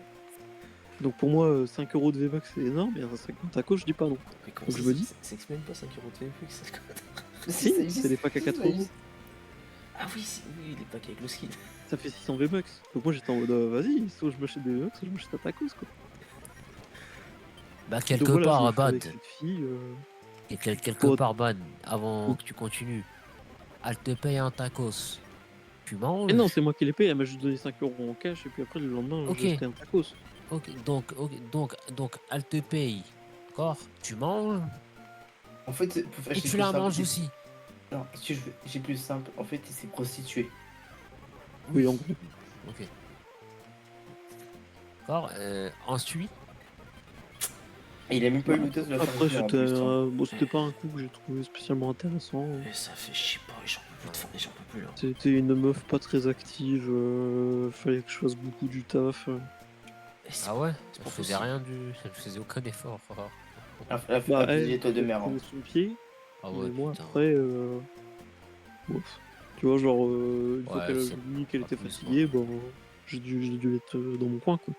Donc pour moi, 5 € de V-Bucks c'est énorme, et un sac en tacos, je dis pas non. Mais comment Donc ça, je me dis, c'est que même pas 5 euros de VFX, c'est quoi? Si, ça si, existe. c'est les packs à Si, 4 ça €. existe. Ah oui, oui, les packs avec le skin. Ça fait 600 V-Bucks. Donc moi j'étais en mode, vas-y, soit je m'achète des V-Bucks, soit je m'achète un tacos, quoi. Bah, Donc quelque voilà, je part, suis avec Bad, cette fille. quelque Bon, part, Bad, avant que tu continues, elle te paye un tacos. Tu et manges? non, c'est moi qui l'ai payé, elle m'a juste donné 5 € en cash, et puis après le lendemain, Ok, j'ai acheté un tacos. donc, elle te paye. D'accord? Tu manges En fait, et j'ai tu plus la simple. manges aussi. Non, si j'ai plus simple. En fait, il s'est prostitué. Oui, en gros. Ok. D'accord? Ensuite, Et il a même pas eu l'audace de la faire Après, venir en plus. Hein. c'était pas un coup que j'ai trouvé spécialement intéressant. Mais ça fait, je sais pas, j'en peux plus de faire, j'en peux plus là. C'était une meuf pas très active, fallait que je fasse beaucoup du taf. Et c'est ah ouais, c'est elle pas faisait possible. rien elle faisait aucun effort. Bah, Elle faisait elle, l'étoile de elle mer. prenait Hein. son pied, Ah mais ouais, moi putain. après, bof. Tu vois, genre, une fois Ouais, qu'elle a c'est vu qu'elle pas était plus, fatiguée, bon, j'ai dû être dans mon coin, quoi.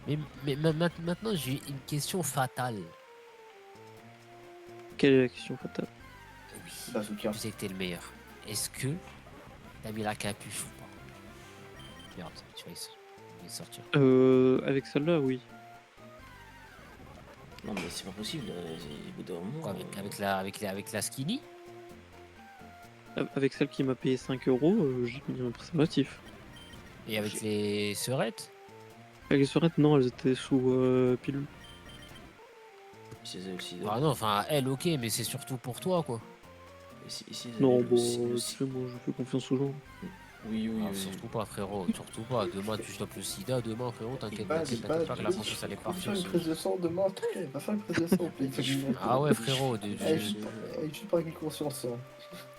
Mais maintenant, j'ai une question fatale. Quelle est la question fatale? Oui, Bazooka. tu sais que t'es le meilleur. Est-ce que t'as mis la capuche ou pas? Merde, tu vas y sortir. Avec celle-là, oui. Non, mais c'est pas possible, au bout d'un moment. Quoi, avec la skinny? Avec celle qui m'a payé 5 €, j'ai mis un préservatif. Et avec les serettes? Avec les serettes, non, elles étaient sous pilule. Si elles avaient le sida. Bah non, enfin, elle, ok, mais c'est surtout pour toi, quoi. Et si elles avaient Non, le bon, tu si- sais, moi, je fais confiance aux gens. Oui, oui, Ah, oui. surtout pas, frérot, surtout pas. Demain, tu chopes le sida, demain, frérot, t'inquiète Bah, pas que la confiance, elle est faut partie faire une aussi. prise de sang demain. T'inquiète, va faire une prise de sang. Ah ouais, frérot, Juste par une conscience. Hein.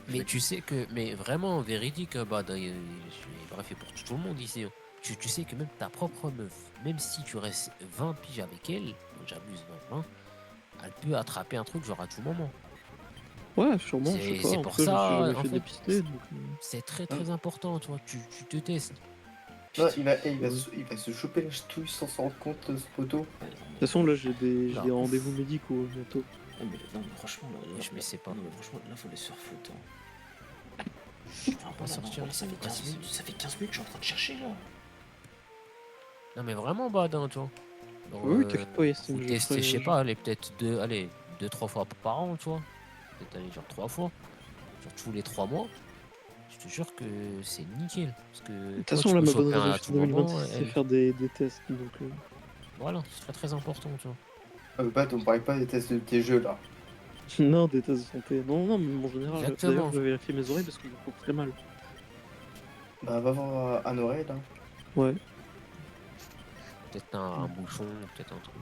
mais tu sais que, mais vraiment, véridique, bah, bref, et pour tout le monde ici, hein, tu sais que même ta propre meuf, même si tu restes 20 piges avec elle, bon, j'abuse, 20, elle peut attraper un truc genre à tout moment. Ouais, sûrement, je sais pas. C'est En pour tout cas, je me suis ça, jamais en fait fait, dépister, donc. c'est très important, tu vois, tu te testes. Non, Ouais. il va se choper la ch'touille sans s'en rendre compte, ce poteau. Ouais, non, De toute façon, là, j'ai Là, des rendez-vous médicaux bientôt. non, mais franchement, là, je me sais pas. Non, mais franchement, là, faut les se faire foutre. Hein. Enfin, pas voilà, sortir non, ici, ça fait pas 15 si minutes, ça fait 15 minutes que je suis en train de chercher là. Non, mais vraiment, bah, tu vois. Genre, Oui, t'inquiète pas, Yacine, faut je tester, je sais ferai. pas, allez, peut-être deux, trois fois par an, tu vois. Peut-être aller genre 3 fois, genre tous les 3 mois. Je te jure que c'est nickel. Parce que De toute toi, façon, tu là, peux ma bonne choper un à résolution tout moment. 2026, c'est Elle... faire des tests. Donc, Voilà, c'est très important, tu vois. Bah, on parlait pas des tests de tes jeux là. non, des tests de santé. Non, non, mais en général, d'ailleurs, Exactement. je vais vérifier mes oreilles parce que je trouve très mal. Bah, va voir à Noël. Hein. Ouais, Peut-être un bouchon, peut-être un truc.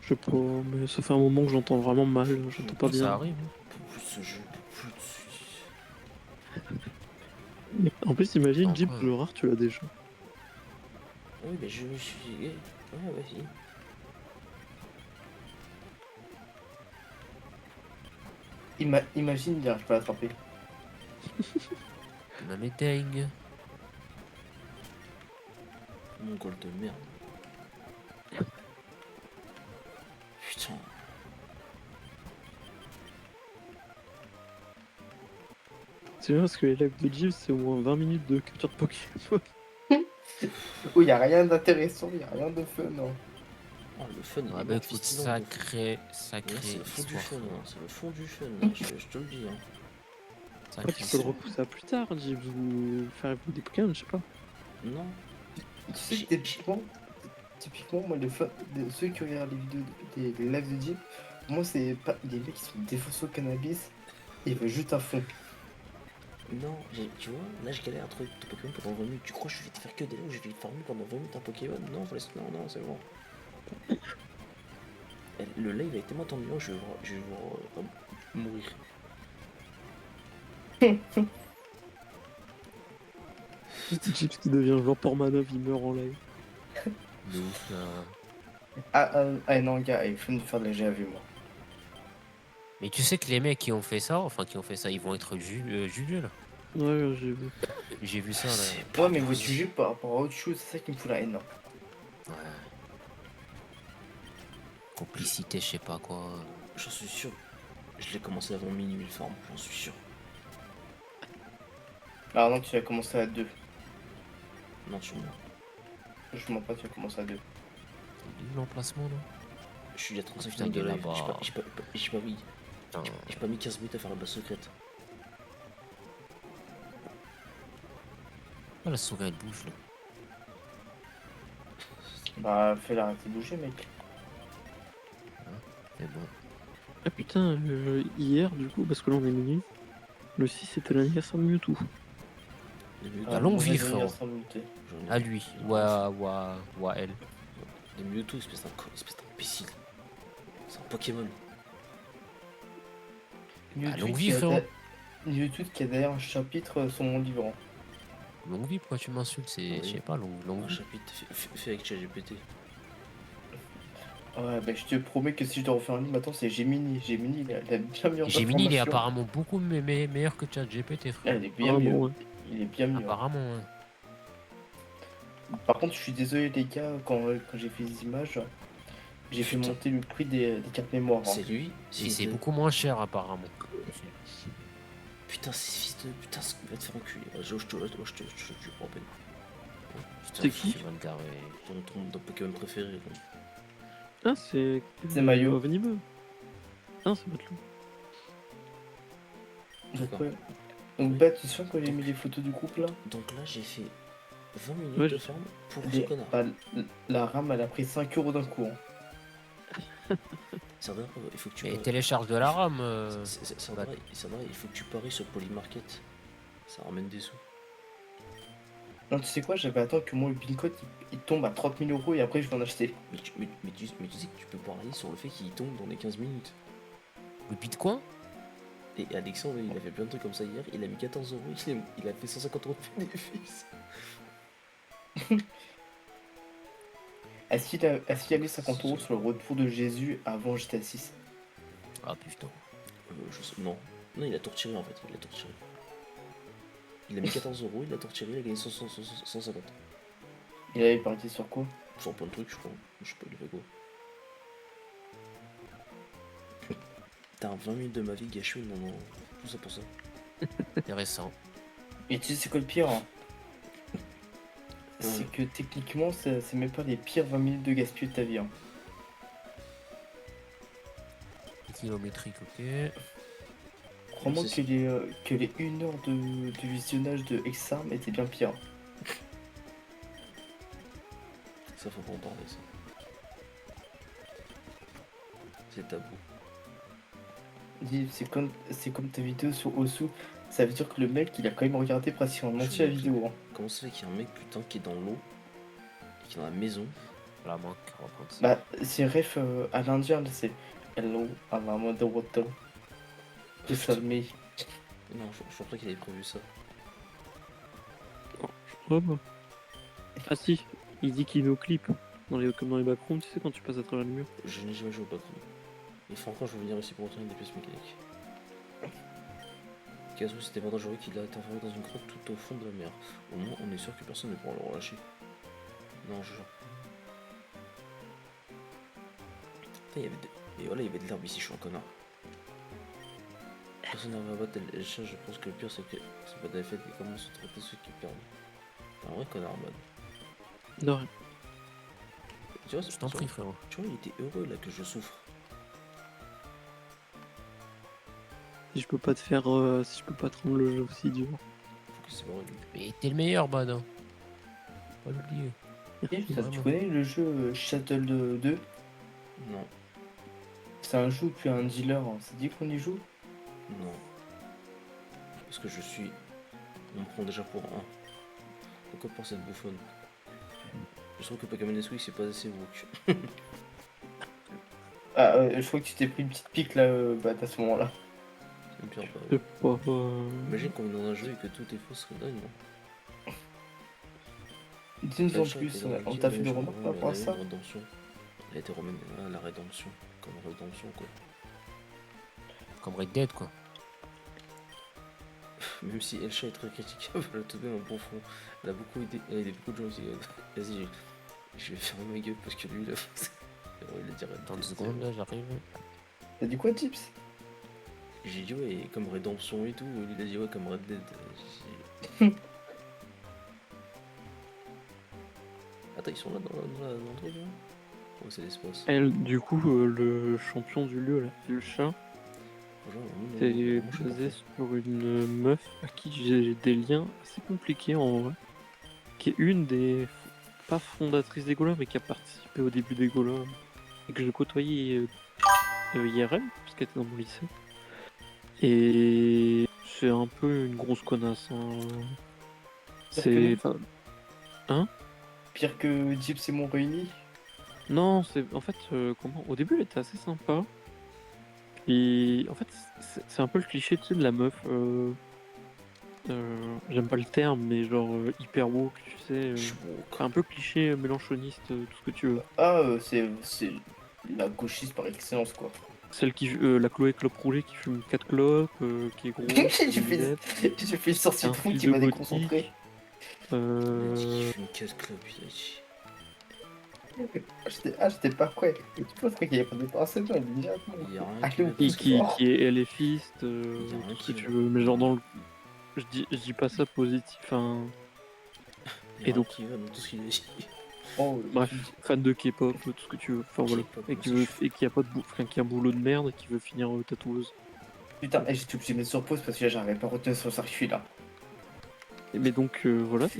je sais pas, mais ça fait un moment que j'entends vraiment mal, j'entends pas Ça bien. arrive. Hein. Plus de ce jeu, plus de ce. En plus, imagine, Non, Jeep, ouais. le rare, tu l'as déjà. Oui, mais je suis. Ouais, vas-y. Imagine, il n'arrive pas à l'attraper. Non, mais dingue. Mon goal de merde. Putain. C'est bien parce que les lives de Jeep, c'est au moins 20 minutes de capture de Pokémon. Oh, il y a rien d'intéressant, il y a rien de fun. Hein. Oh, le fun, il Ah est bah mort écoute, fistinant, sacré Là, c'est le fond du histoire. fun, hein. C'est le fond du fun, là. Je te le dis. Hein. Sacré Tu peux le histoire. repousser à plus tard, Jeep, ou faire évoluer des Pokémon, je sais pas. Non. Tu sais que typiquement, moi, ceux qui regardent les vidéos des lives de Jeep, moi, c'est pas des mecs qui sont défoncés au cannabis et ils veulent juste un fond. Non, tu vois, là je galère un truc de Pokémon pendant 20 minutes. Tu crois que je vais te faire que des ou je vais te farmer pendant 20 minutes un Pokémon? Non, non, c'est bon. Le live a été tellement tendu, je vais voir mourir. Chips qui devient genre Portmanov, il meurt en live. De ouf, là. Ah non, gars, il faut me faire de la GAV, moi. Mais tu sais que les mecs qui ont fait ça, ils vont être jugés là. Ouais, j'ai vu. J'ai vu ça là. C'est Ouais, pas mais vous possible. jugez par rapport à autre chose, c'est ça qui me fout la haine. Ouais. Complicité, je sais pas quoi. J'en suis sûr. Je l'ai commencé avant minuit le farm, j'en suis sûr. Ah non, tu as commencé à 2. Non, tu mens. Je mens pas, tu as commencé à 2. C'est nul l'emplacement là. Je suis à 35 Putain, minutes de il y en a live. pas. Putain. J'ai pas mis 15 minutes à faire la base secrète. Oh, la souris elle bouge là. Bah, fais-la arrêter de bouger, mec. C'est bon. Ah putain, hier, du coup, parce que là on est minuit, le 6 c'était l'anniversaire de Mewtwo. Les Mewtwo, Ah, longue mon vie, anniversaire frérot. muté. j'en ai- À lui. Ou à elle. Les Mewtwo, espèce d'imbécile. C'est un Pokémon. Mewtwo longue qui vie, a frérot. Mewtwo qui a d'ailleurs un chapitre sur mon livre. Longue vie, pourquoi tu m'insultes? C'est, Oui. je sais pas, longue Un vie. chapitre fait avec ChatGPT. Ouais, bah je te promets que si je dois refaire un livre, maintenant c'est Gemini. Gemini, il a bien meilleure Gemini, il est information. apparemment beaucoup meilleur que ChatGPT, Ah, frère. il est bien Ah, mieux. bon, ouais. Il est bien mieux. Apparemment, hein. Par contre, je suis désolé les gars, quand j'ai fait les images, j'ai fait Putain. monter le prix des cartes mémoire. hein. C'est lui. Et c'est beaucoup moins cher, apparemment. Putain, c'est fils de. Putain, il va te faire enculer. Je te prends peine. C'est qui Tu vas le garer. Ton Pokémon préféré. donc. Ah, c'est. Mayo. Venimeux. Ah, c'est Matelot. Donc, D'accord. ouais. Donc, bah, tu te souviens quand j'ai mis les photos du groupe là Donc là, j'ai fait 20 minutes Ouais, de je- farm pour ce Les- connard. bah, la rame, elle a pris 5 euros d'un coup. hein. Sardar, il faut que tu Mais paries. télécharge de la RAM. Sardar, il faut que tu paries sur Polymarket. Ça ramène des sous. Non, tu sais quoi, j'avais attendu que moi le Pincode il tombe à 30 000 euros et après je vais en acheter. Mais tu sais que tu peux parier sur le fait qu'il tombe dans les 15 minutes. Le Bitcoin. Et Alexandre, il a fait plein de trucs comme ça hier. Il a mis 14 euros. Il a fait 150 euros de bénéfice. Est-ce qu'il a mis 50 euros sur le retour de Jésus avant GTA 6? Ah putain. Non. Non, il a tout retiré en fait. Il a tout retiré. Il a mis 14 euros, il a tout retiré, il a gagné 150. Il avait parié sur quoi? Sur plein de trucs, je crois. Je sais pas, il a fait quoi. T'as 20 minutes de ma vie gâchée, non. Tout ça pour ça. Intéressant. Et tu sais c'est quoi le pire hein C'est que techniquement c'est même pas les pires 20 minutes de gaspillage de ta vie. hein. Kilométrique, ok. Crois-moi C'est- que les 1 heure de visionnage de X-Arm étaient bien pires. Ça faut pas en parler, ça. C'est tabou. Dis, c'est comme ta vidéo sur Osu. Ça veut dire que le mec il a quand même regardé pratiquement Je entière la sais vidéo. hein. Comment ça fait qu'il y a un mec putain qui est dans l'eau et qui est dans la maison? La main, 46. Bah c'est ref à l'indien là, c'est Hello, I'm on the water. Just help me. Non, je crois pas qu'il avait prévu ça. Oh, bah. Ah, si, il dit qu'il met au clip. Comme dans les backrooms, tu sais, quand tu passes à travers le mur. Je n'ai jamais joué au patron. Et franchement, je vais venir ici pour entraîner des pièces mécaniques. Kazu, c'était pas dangereux qu'il a été enfermé dans une grotte tout au fond de la mer. Au moins, on est sûr que personne ne pourra le relâcher. Non, je jure. Putain, il y avait de... Et voilà, il y avait de l'herbe ici, je suis un connard. Personne n'arrive à battre les chiens, je pense que le pire c'est que c'est pas de la fête et comment se traiter ceux qui perdent. T'es un vrai connard, man. Non, rien. Tu vois, Je t'en prie, frérot. tu vois, il était heureux là que je souffre. Si je peux pas te faire. Si je peux pas te rendre le jeu aussi dur. Faut que c'est vrai, lui. Mais t'es le meilleur, Bad. Hein. Pas l'oublier. Et ça, tu Vraiment. connais le jeu Shuttle 2? Non, C'est un jeu où tu es un dealer. hein. Ça dit qu'on y joue? non. Parce que je suis. On me prend déjà pour un. Pourquoi pour cette bouffonne? Je trouve que Pokémon Nesquik c'est pas assez woke. Ah, je crois que tu t'es pris une petite pique là, bah, à ce moment-là. C'est pire pas. C'est pas. Imagine qu'on est dans un jeu et que tout est faux, ce serait dingue, non? Dis-nous en Elsa était plus, dans la on victime, t'a fait mais des je crois remarques par qu'elle rapport à a eu ça? une rédemption. Elle a été romaine à la rédemption. Comme rédemption, quoi. Comme Red Dead, quoi. Même si Elsa est très critiquable, elle a tout de même un bon fond. Elle a beaucoup aidé, elle a aidé beaucoup de gens aussi. Vas-y, je vais fermer ma gueule parce que lui, il a fait. Il a dit Red 30 Dead, secondes, là, j'arrive. T'as dit quoi, Tips? J'ai dit ouais, comme rédemption et tout. Il a dit ouais, comme Red Dead. Attends, ils sont là dans le truc, là. Oh, c'est l'espace. Elle, du coup, le champion du lieu, là, le chat, Franchement, c'est vraiment, je suis basé parfait. sur une meuf à qui j'ai des liens assez compliqués en vrai, qui est une des, pas fondatrices des Gaulois, mais qui a participé au début des Gaulois, et que je côtoyais IRL, parce qu'elle était dans mon lycée. Et c'est un peu une grosse connasse. Hein. Pire que C'est. nous? Enfin, hein? Pire que Tips et mon réunis? Non, c'est. En fait, comment? Au début, elle était assez sympa. Et en fait, c'est un peu le cliché, tu sais, de la meuf. J'aime pas le terme, mais genre hyper woke, tu sais. Je suis woke. Un peu cliché, mélanchoniste, tout ce que tu veux. Ah, c'est la gauchiste par excellence, quoi. Celle qui. La Chloé Clope Roulée qui fume 4 clopes, qui est grosse, qui a J'ai des fait, lunettes, j'ai fait le qui a sorcier de un fond style qui de m'a déconcentré. gothique. Il a dit qu'il fume 4 clubs, il a dit. J'étais pas prêt. Et tu penses qu'il y avait pas de personne, j'aurais dit directement. Il y a rien qui Allez au va plus Et dans ce qu'il a fort. qui est LFiste, Il y a rien tout ce que qui va. tu veux. Mais genre dans le. Je dis pas ça positif. Enfin, Il y et a rien donc, qui va dans tout ce qu'il a dit. Oh, bref, fan de K-pop, tout ce que tu veux. Enfin voilà. K-pop, Et moi qui aussi, je veut, suis fan. et qui a pas de enfin, qui a un boulot de merde et qui veut finir tatoueuse. putain, et j'étais obligé de mettre sur pause parce que là, j'arrivais pas à retenir son circuit là. Mais donc voilà, donc,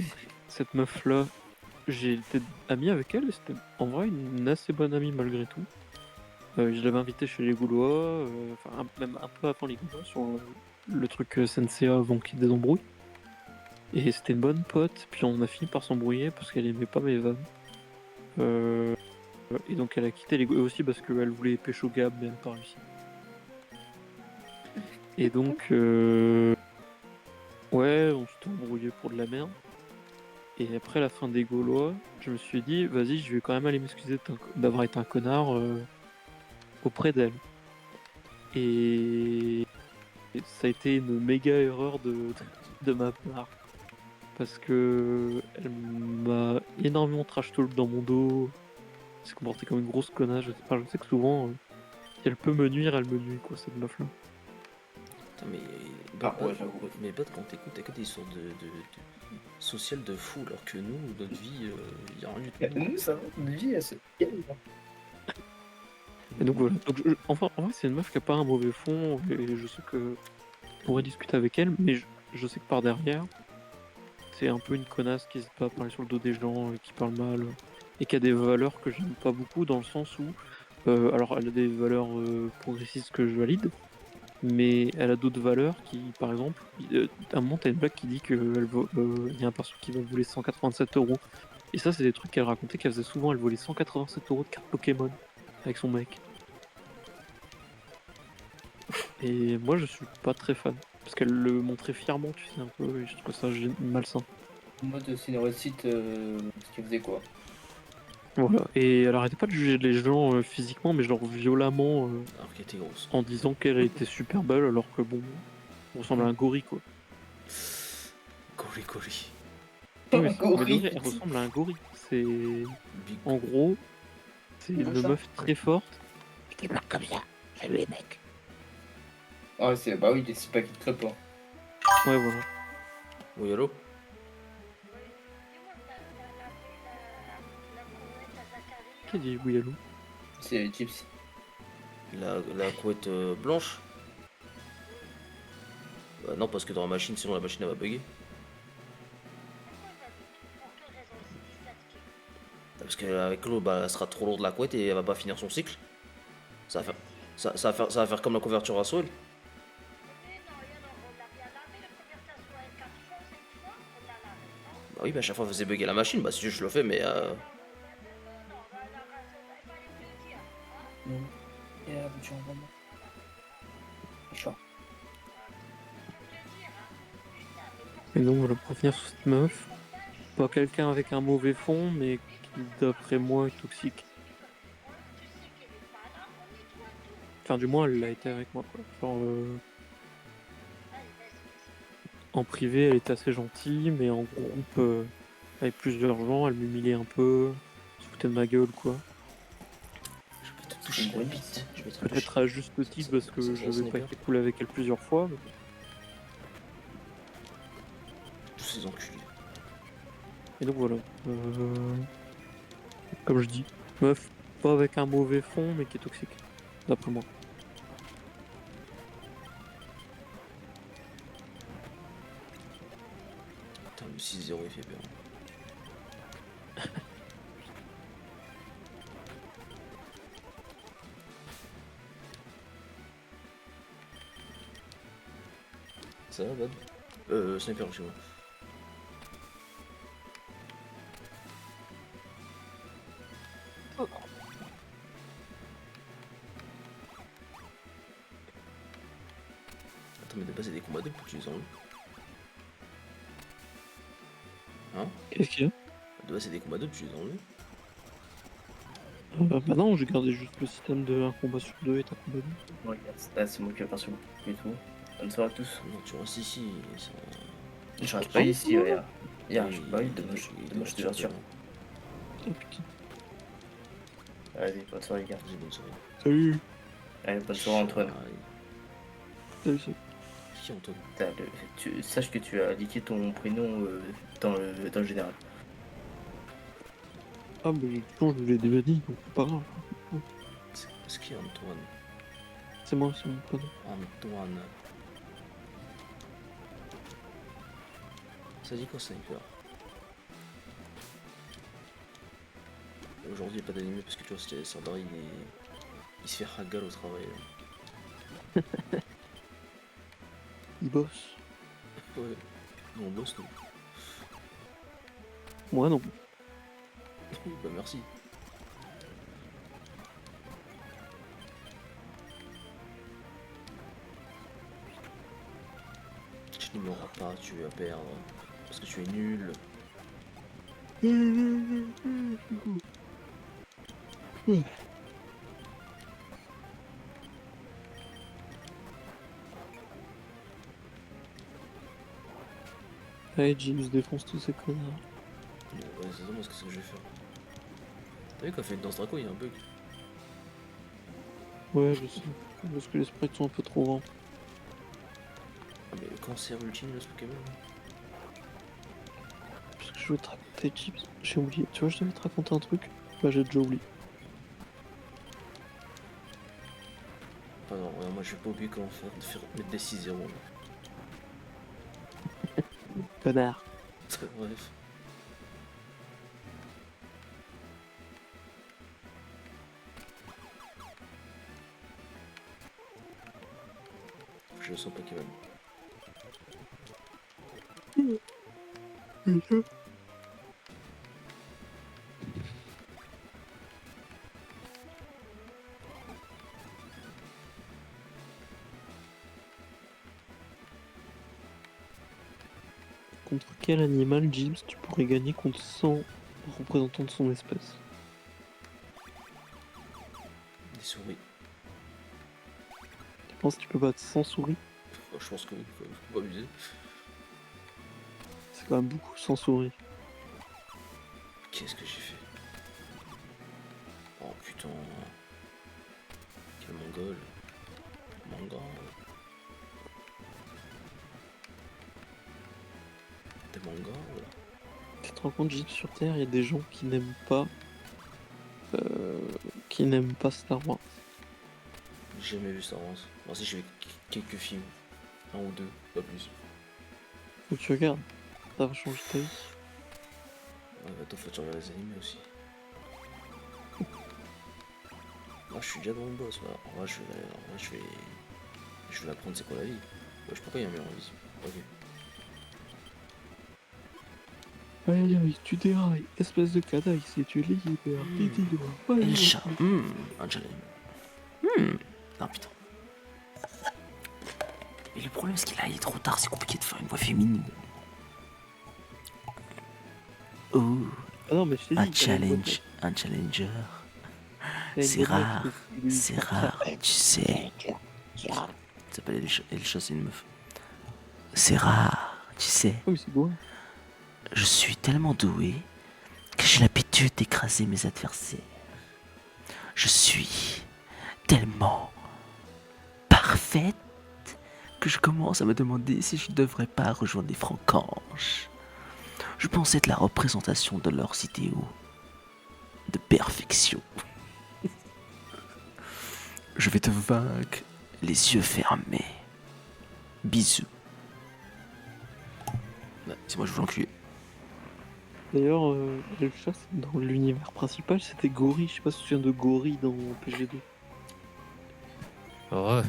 cette meuf là, j'ai été ami avec elle et c'était en vrai une assez bonne amie malgré tout. Je l'avais invitée chez les Gaulois, enfin même un peu avant les Gaulois sur le truc SNCA avant qu'il y ait des embrouilles. Et c'était une bonne pote, puis on a fini par s'embrouiller parce qu'elle aimait pas mes vannes. Euh, et donc elle a quitté les Gaulois aussi parce qu'elle voulait pécho Gab mais elle n'a pas réussi. Et donc ouais, on s'était embrouillé pour de la merde. Et après la fin des Gaulois, je me suis dit, vas-y, je vais quand même aller m'excuser d'avoir été un connard auprès d'elle. Et ça a été une méga erreur de ma part. Parce que elle m'a énormément trash talk dans mon dos. Elle s'est comportée comme une grosse connasse. Je sais que souvent, si elle peut me nuire, elle me nuit, quoi, cette meuf-là. Putain, mais. Ah ouais, j'avoue. Mais Bad, quand t'écoutes, t'as que des sortes de sociales de fou, alors que nous, notre vie, il y a rien du tout. Nous, ça va, notre vie, elle se calme. Et donc voilà. Donc, enfin, en vrai, c'est une meuf qui a pas un mauvais fond. Et je sais que je pourrais discuter avec elle, mais je sais que par derrière, c'est un peu une connasse qui n'hésite pas à parler sur le dos des gens, qui parle mal, et qui a des valeurs que j'aime pas beaucoup dans le sens où, alors elle a des valeurs progressistes que je valide, mais elle a d'autres valeurs qui, par exemple, à un moment t'as une blague qui dit il y a un perso qui va voler 187 euros, et ça c'est des trucs qu'elle racontait qu'elle faisait souvent, elle volait 187 euros de cartes Pokémon avec son mec. Et moi je suis pas très fan, parce qu'elle le montrait fièrement, tu sais, un peu, et je trouve ça malsain. En mode, c'est une réussite, ce qu'il faisait quoi. Voilà, et elle arrêtait pas de juger les gens physiquement, mais genre violemment, Alors qu'elle était grosse. en disant qu'elle était super belle, alors que bon, on ressemble à un gorille quoi. Gori. Non, mais, Gorille. mais de vrai, elle ressemble à un gorille. C'est. Big. En gros, c'est C'est une ça. meuf très forte. Qui bloque comme ça. Salut les mecs. Ah, bah oui, c'est pas qu'il te clope, hein. Ouais, voilà. Oui, allô? Qui a dit oui, allô? C'est Gypsy. La couette blanche? Bah non, parce que dans la machine, sinon la machine elle va bugger. Parce qu'avec l'eau, bah, elle sera trop lourde la couette et elle va pas finir son cycle. Ça va faire, ça va faire comme la couverture à soil. Bah oui, bah à chaque fois, elle faisait bugger la machine. Bah si je le fais, mais Non. Et là, tu en vraiment. Chaud. Et donc, voilà, pour revenir sur cette meuf, Pas quelqu'un avec un mauvais fond, mais qui, d'après moi, est toxique. Enfin, du moins, elle l'a été avec moi, quoi. Genre, en privé, elle était assez gentille, mais en groupe, avec plusieurs gens, elle m'humiliait un peu, se foutait de ma gueule, quoi. Je vais te C'est toucher une la bonne bite. Je vais te Peut-être toucher. à juste titre, parce que C'est j'avais pas sniper. été cool avec elle plusieurs fois. Mais... Tous ces enculés. Et donc voilà. Comme je dis, meuf, pas avec un mauvais fond, mais qui est toxique, d'après moi. Putain, le 6-0 il fait peur. Ça va, Bad? Sniper chez moi. Attends, mais de base, c'est des combats doubles pour que tu les enlèves. Hein? Qu'est-ce qu'il y a? De base, c'est des combats doubles, tu les enlèves. Bah non, j'ai gardé juste le système de un combat sur deux et un combat deux. Ouais, là, c'est moi qui vais partir et tout. Bonne soirée à tous. Non, tu restes ici. Ça... Je reste pas ici, regarde. Hier, je Oui, pas eu il dommage, doit- dommage de l'ouverture. Oh putain. Allez, bonne soirée, les gars. Vas-y, bonne soirée. Salut. Allez, bonne soirée, Antoine. Salut, salut. Qui Antoine? Sache que tu as indiqué ton prénom dans le général. Ah, mais de toute façon, je l'ai déjà dit, donc c'est pas grave. C'est qui Antoine? C'est moi, c'est mon prénom. Antoine. Ça dit quoi, Sniper? Aujourd'hui, il n'y a pas d'animé parce que tu vois, Sardar il se fait hagal au travail. Là. Il bosse. Ouais. Nous on bosse, nous. Moi, non. Oui, bah merci. Tu n'y m'auras pas, tu vas perdre. Parce que tu es nul. Allez, James défonce tous ces connards. Ouais, c'est ça, moi, ce que je vais faire. T'as vu quand on fait une danse Draco, il y a un bug. Ouais, je sais. Parce que les sprites sont un peu trop grands. Ah, mais le cancer ultime, là, ce Pokémon. Parce que je veux te raconter, Chips. J'ai oublié. Tu vois, je devais te raconter un truc. Bah, j'ai déjà oublié. Ah non, ouais, moi je vais pas oublier comment faire, mettre des 6-0. là. Connard. Bref. Je le sens Pokémon. Contre quel animal, James, tu pourrais gagner contre 100 représentants de son espèce? Des souris. Tu penses que tu peux battre 100 souris? Oh, je pense que oui, faut pas abuser. C'est quand même beaucoup 100 souris. Qu'est-ce que j'ai fait? Oh putain. Quel mongol. Manga. Des mangas, voilà. Tu te rends compte, James, sur Terre, il y a des gens qui n'aiment pas... Star Wars. J'ai jamais vu Star Wars. Moi si j'ai vu quelques films. Un ou deux, pas plus. Faut que tu regardes. Ça va changer ta vie. Ouais, attends, faut que tu regardes les animés aussi. Moi je suis déjà dans le boss, voilà. En vrai, je vais apprendre c'est quoi la vie. Ouais, je peux pas y aller en vie. Ok. Aïe aïe, tu dérailles, espèce de canaille, si tu les libères, dis-le. Et le chat, un challenge. Non putain. Et le problème c'est qu'il est trop tard, c'est compliqué de faire une voix féminine. Oh, Ah non, mais je t'ai dit, un il fallait une challenge, un challenger. bonne C'est meuf, rare, c'est lui, c'est rare, tu sais. Ça s'appelle Elcha, c'est une meuf. C'est rare, tu sais. Oh, mais c'est beau. Je suis tellement doué que j'ai l'habitude d'écraser mes adversaires. Je suis tellement parfaite que je commence à me demander si je ne devrais pas rejoindre les francs-anges. Je pense être la représentation de leurs idéaux de perfection. Je vais te vaincre les yeux fermés. Bisous. C'est moi, je veux l'enculer. D'ailleurs, le chat, dans l'univers principal, c'était Gori. Je sais pas si tu te souviens de Gori dans PG2. Ouais.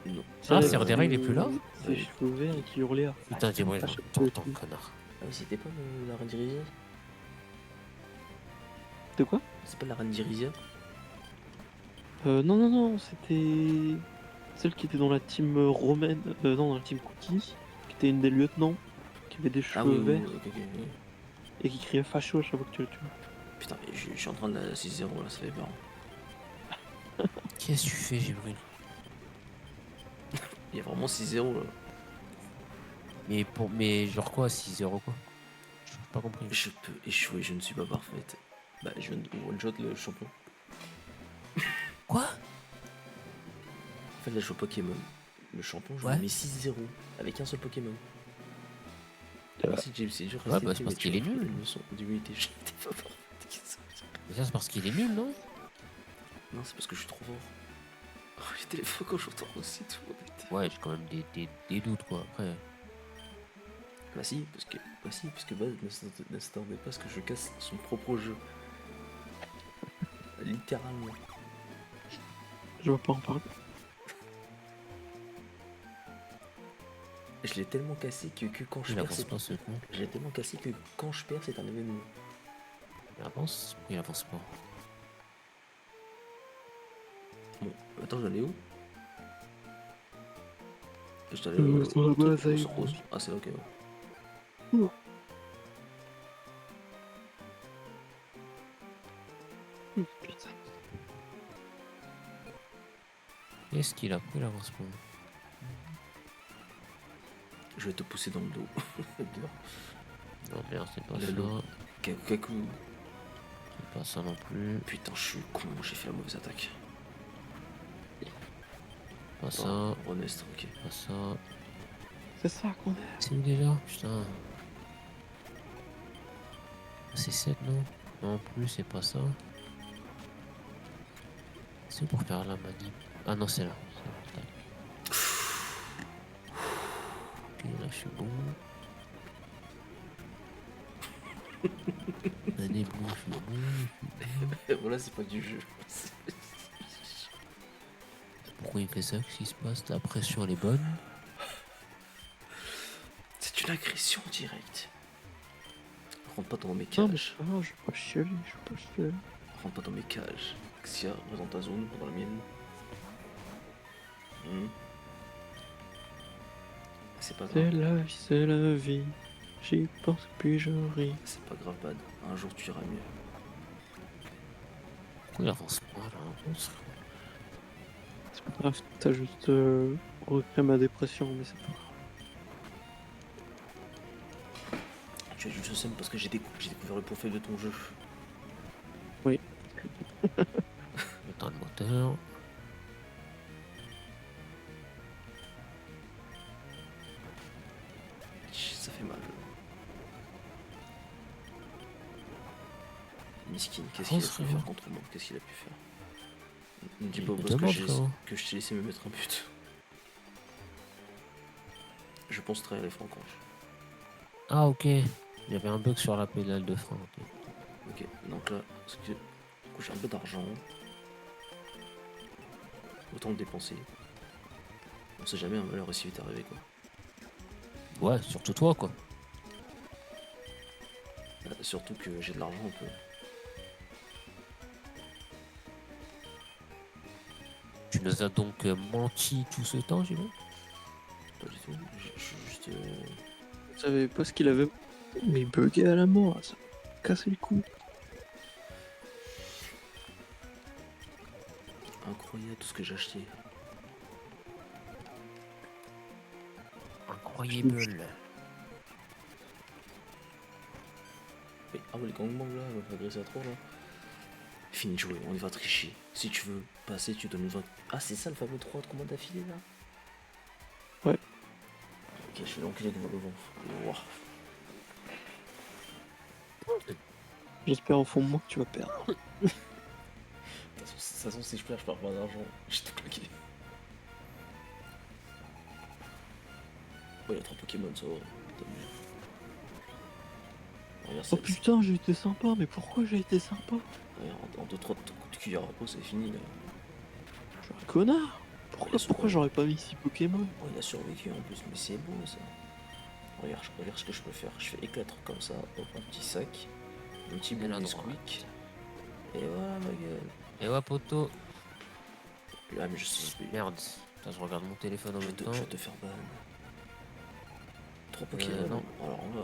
Non. Ah, Celle c'est avec Rodera, il est plus là? ses cheveux verts et qui hurlait à Putain, dis-moi, à chaque fois. t'entends, connard. Ah oui, c'était pas la reine d'Irisia? De quoi? C'est pas la reine d'Irisia? Non, non, non, c'était celle qui était dans la team romaine, non, dans la team Cookie, qui était une des lieutenants, qui avait des Ah cheveux oui, oui, verts oui, ok, ok. et qui criait facho à chaque fois que tu le tues. Putain, mais je suis en train de la 6-0 là, ça fait peur. Qu'est-ce que tu fais, Jibril? Il y a vraiment 6-0 là. Mais genre quoi, 6-0 quoi? J'ai pas compris. Je peux échouer, je ne suis pas parfaite. Bah, je viens de one-shot le champion. Quoi? En fait, là, je joue Pokémon. Le champion, je Ouais. lui mets 6-0 avec un seul Pokémon. Merci, James, c'est dur. Ouais, bah, c'est parce qu'il est nul. Une leçon d'humilité, je n'étais pas parfaite. Mais ça, c'est parce qu'il est nul, non? Non, c'est parce que je suis trop fort. Oh, les téléphones quand j'entends aussi tout. Ouais, j'ai quand même des doutes, quoi. Après, Bah si, parce que Baz ne s'attendait pas à ce que je casse son propre jeu. Littéralement. Je veux pas en parler. Je l'ai tellement cassé que quand je il perds, avance c'est pas, ce con. Je l'ai tellement cassé que quand je perds, c'est un événement. Il avance? Il avance pas. Bon, attends, je dois aller où? Je dois aller sur la base, au avec- rose. Ah, c'est là, ok. Ouais. Putain. Qu'est-ce qu'il a pris, il avance pas? Je vais te pousser dans le dos. Dehors. Non, merde, c'est pas Le ça. loup. Kaku. C'est pas ça non plus. Putain, je suis con, j'ai fait la mauvaise attaque. Pas ça. Oh, Honest, ok. Pas ça. C'est ça qu'on est. C'est où déjà? Putain. C'est 7, non? Non plus, c'est pas ça. C'est où pour faire la manip? Ah non, c'est là. C'est bon, tac. Ok, là, je suis bon. Allez, bon, je suis bon. Voilà, c'est pas du jeu. Pourquoi il fait ça? Qu'est-ce qui se passe? La pression, elle est bonne. C'est une agression directe. Rentre pas dans mes Non, mais cages. je vais pas chialer, je vais pas chialer. Rentre pas dans mes cages. Xia, reste dans ta zone, pas dans la mienne. C'est pas C'est grave. la vie, c'est la vie. J'y pense puis je ris. C'est pas grave, Bad. Un jour tu iras mieux. Pourquoi il avance pas là? Monstre. C'est pas grave, t'as juste recréé ma dépression, mais c'est pas grave. Tu as juste le seum parce que j'ai découvert le point faible de ton jeu. Oui. Le temps de moteur. Ça fait mal. Miskin, qu'est-ce qu'il a pu frérot. faire contre moi? Qu'est-ce qu'il a pu faire? Ne me dis pas Il au me boss demande, frérot. que je t'ai laissé me mettre un but. Je pense très à les francs-anges. Ah, ok. Il y avait un bug sur la pédale de frein. Ok. Ok, donc là, parce que du coup, j'ai un peu d'argent. Autant le dépenser. On sait jamais, un malheur aussi vite arrivé quoi. Ouais, surtout toi, quoi. Surtout que j'ai de l'argent un peu. Tu nous as donc menti tout ce temps, j'imagine? Pas du tout. Je suis juste. Je savais pas ce qu'il avait. Mais il buguait à la mort, ça. casser le cou. Incroyable tout ce que j'ai acheté. Incroyable. Mais, ah ouais, les gangbangs là, on va agresser à trop là. Fini de jouer, on y va tricher. Si tu veux passer, tu donnes 20. Ah, c'est ça le fameux 3 de commandes d'affilée là. Ouais. Ok, je vais l'enculer comme le vent. Wow. J'espère au fond de moi que tu vas perdre. De toute façon, si je perds pas d'argent. Je t'ai claqué. Oh, il y a 3 Pokémon, ça va. T'as vu. Regarde, Oh putain, j'ai été sympa, mais pourquoi j'ai été sympa? regarde, en 2-3 coups de cuillère à peau, c'est fini là. Je suis un connard. Pourquoi j'aurais pas mis 6 Pokémon? Oh, il a survécu en plus, mais c'est beau ça. Regarde ce que je peux faire. Je fais éclatre comme ça, hop, un petit sac, un petit bout de squeak. Et voilà ma gueule. Et ouais, poteau. Ah, mais je sais. Merde. Putain, je regarde mon téléphone en même temps. Je vais te faire ban. 3 Pokémon. non. Alors là,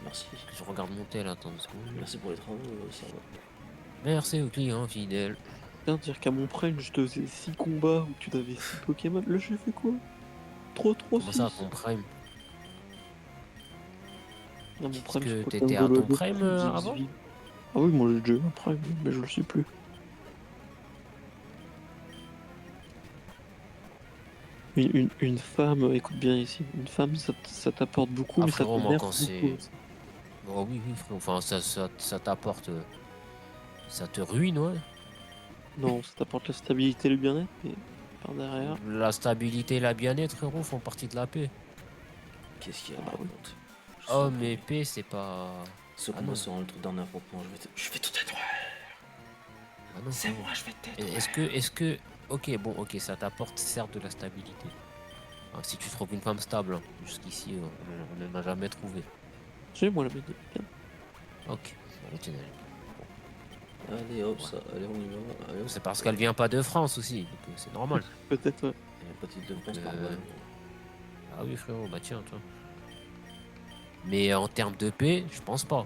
merci. Je regarde mon tel, attends une seconde. Merci pour les travaux, ça va. Merci aux clients fidèles. Tiens, dire qu'à mon prime, je te faisais 6 combats où tu avais 6 Pokémon. Là, j'ai fait quoi? Trop, Comment ça, 6. ton prime? Non, mon prime, que c'est t'étais Pokémon à ton Go, prime, avant? Ah oui, moi j'ai déjà eu un prime, mais je le suis plus. Une femme, écoute bien ici, une femme ça t'apporte beaucoup, Ah, mais ça frérot, moi, t'énerve quand beaucoup. c'est- Oh oui, oui, frérot. Enfin, ça t'apporte. Ça te ruine, ouais. Non, ça t'apporte la stabilité et le bien-être, mais par derrière. La stabilité et la bien-être, frérot, font partie de la paix. Qu'est-ce qu'il y a Ah par oui. contre? Oh, mais paix, c'est pas. Ce Ah combat non. sera le truc d'un affrontement, je vais tout détruire. Ah non, C'est frérot. moi, je vais te détruire. Est-ce que. Ok, bon, ok, ça t'apporte certes de la stabilité. Hein, si tu trouves une femme stable, hein, jusqu'ici, on ne l'a jamais trouvé. Tu sais, moi la médaille est bien. Ok, bon, tiens, Allez hop, ça, allez on y va. Allez, hop. c'est parce qu'elle vient pas de France aussi, donc c'est normal. Peut-être, ouais. Il y a pas de titre de France par Euh, balle. Ah oui, frérot, bah tiens, toi. Mais en termes de paix, je pense pas.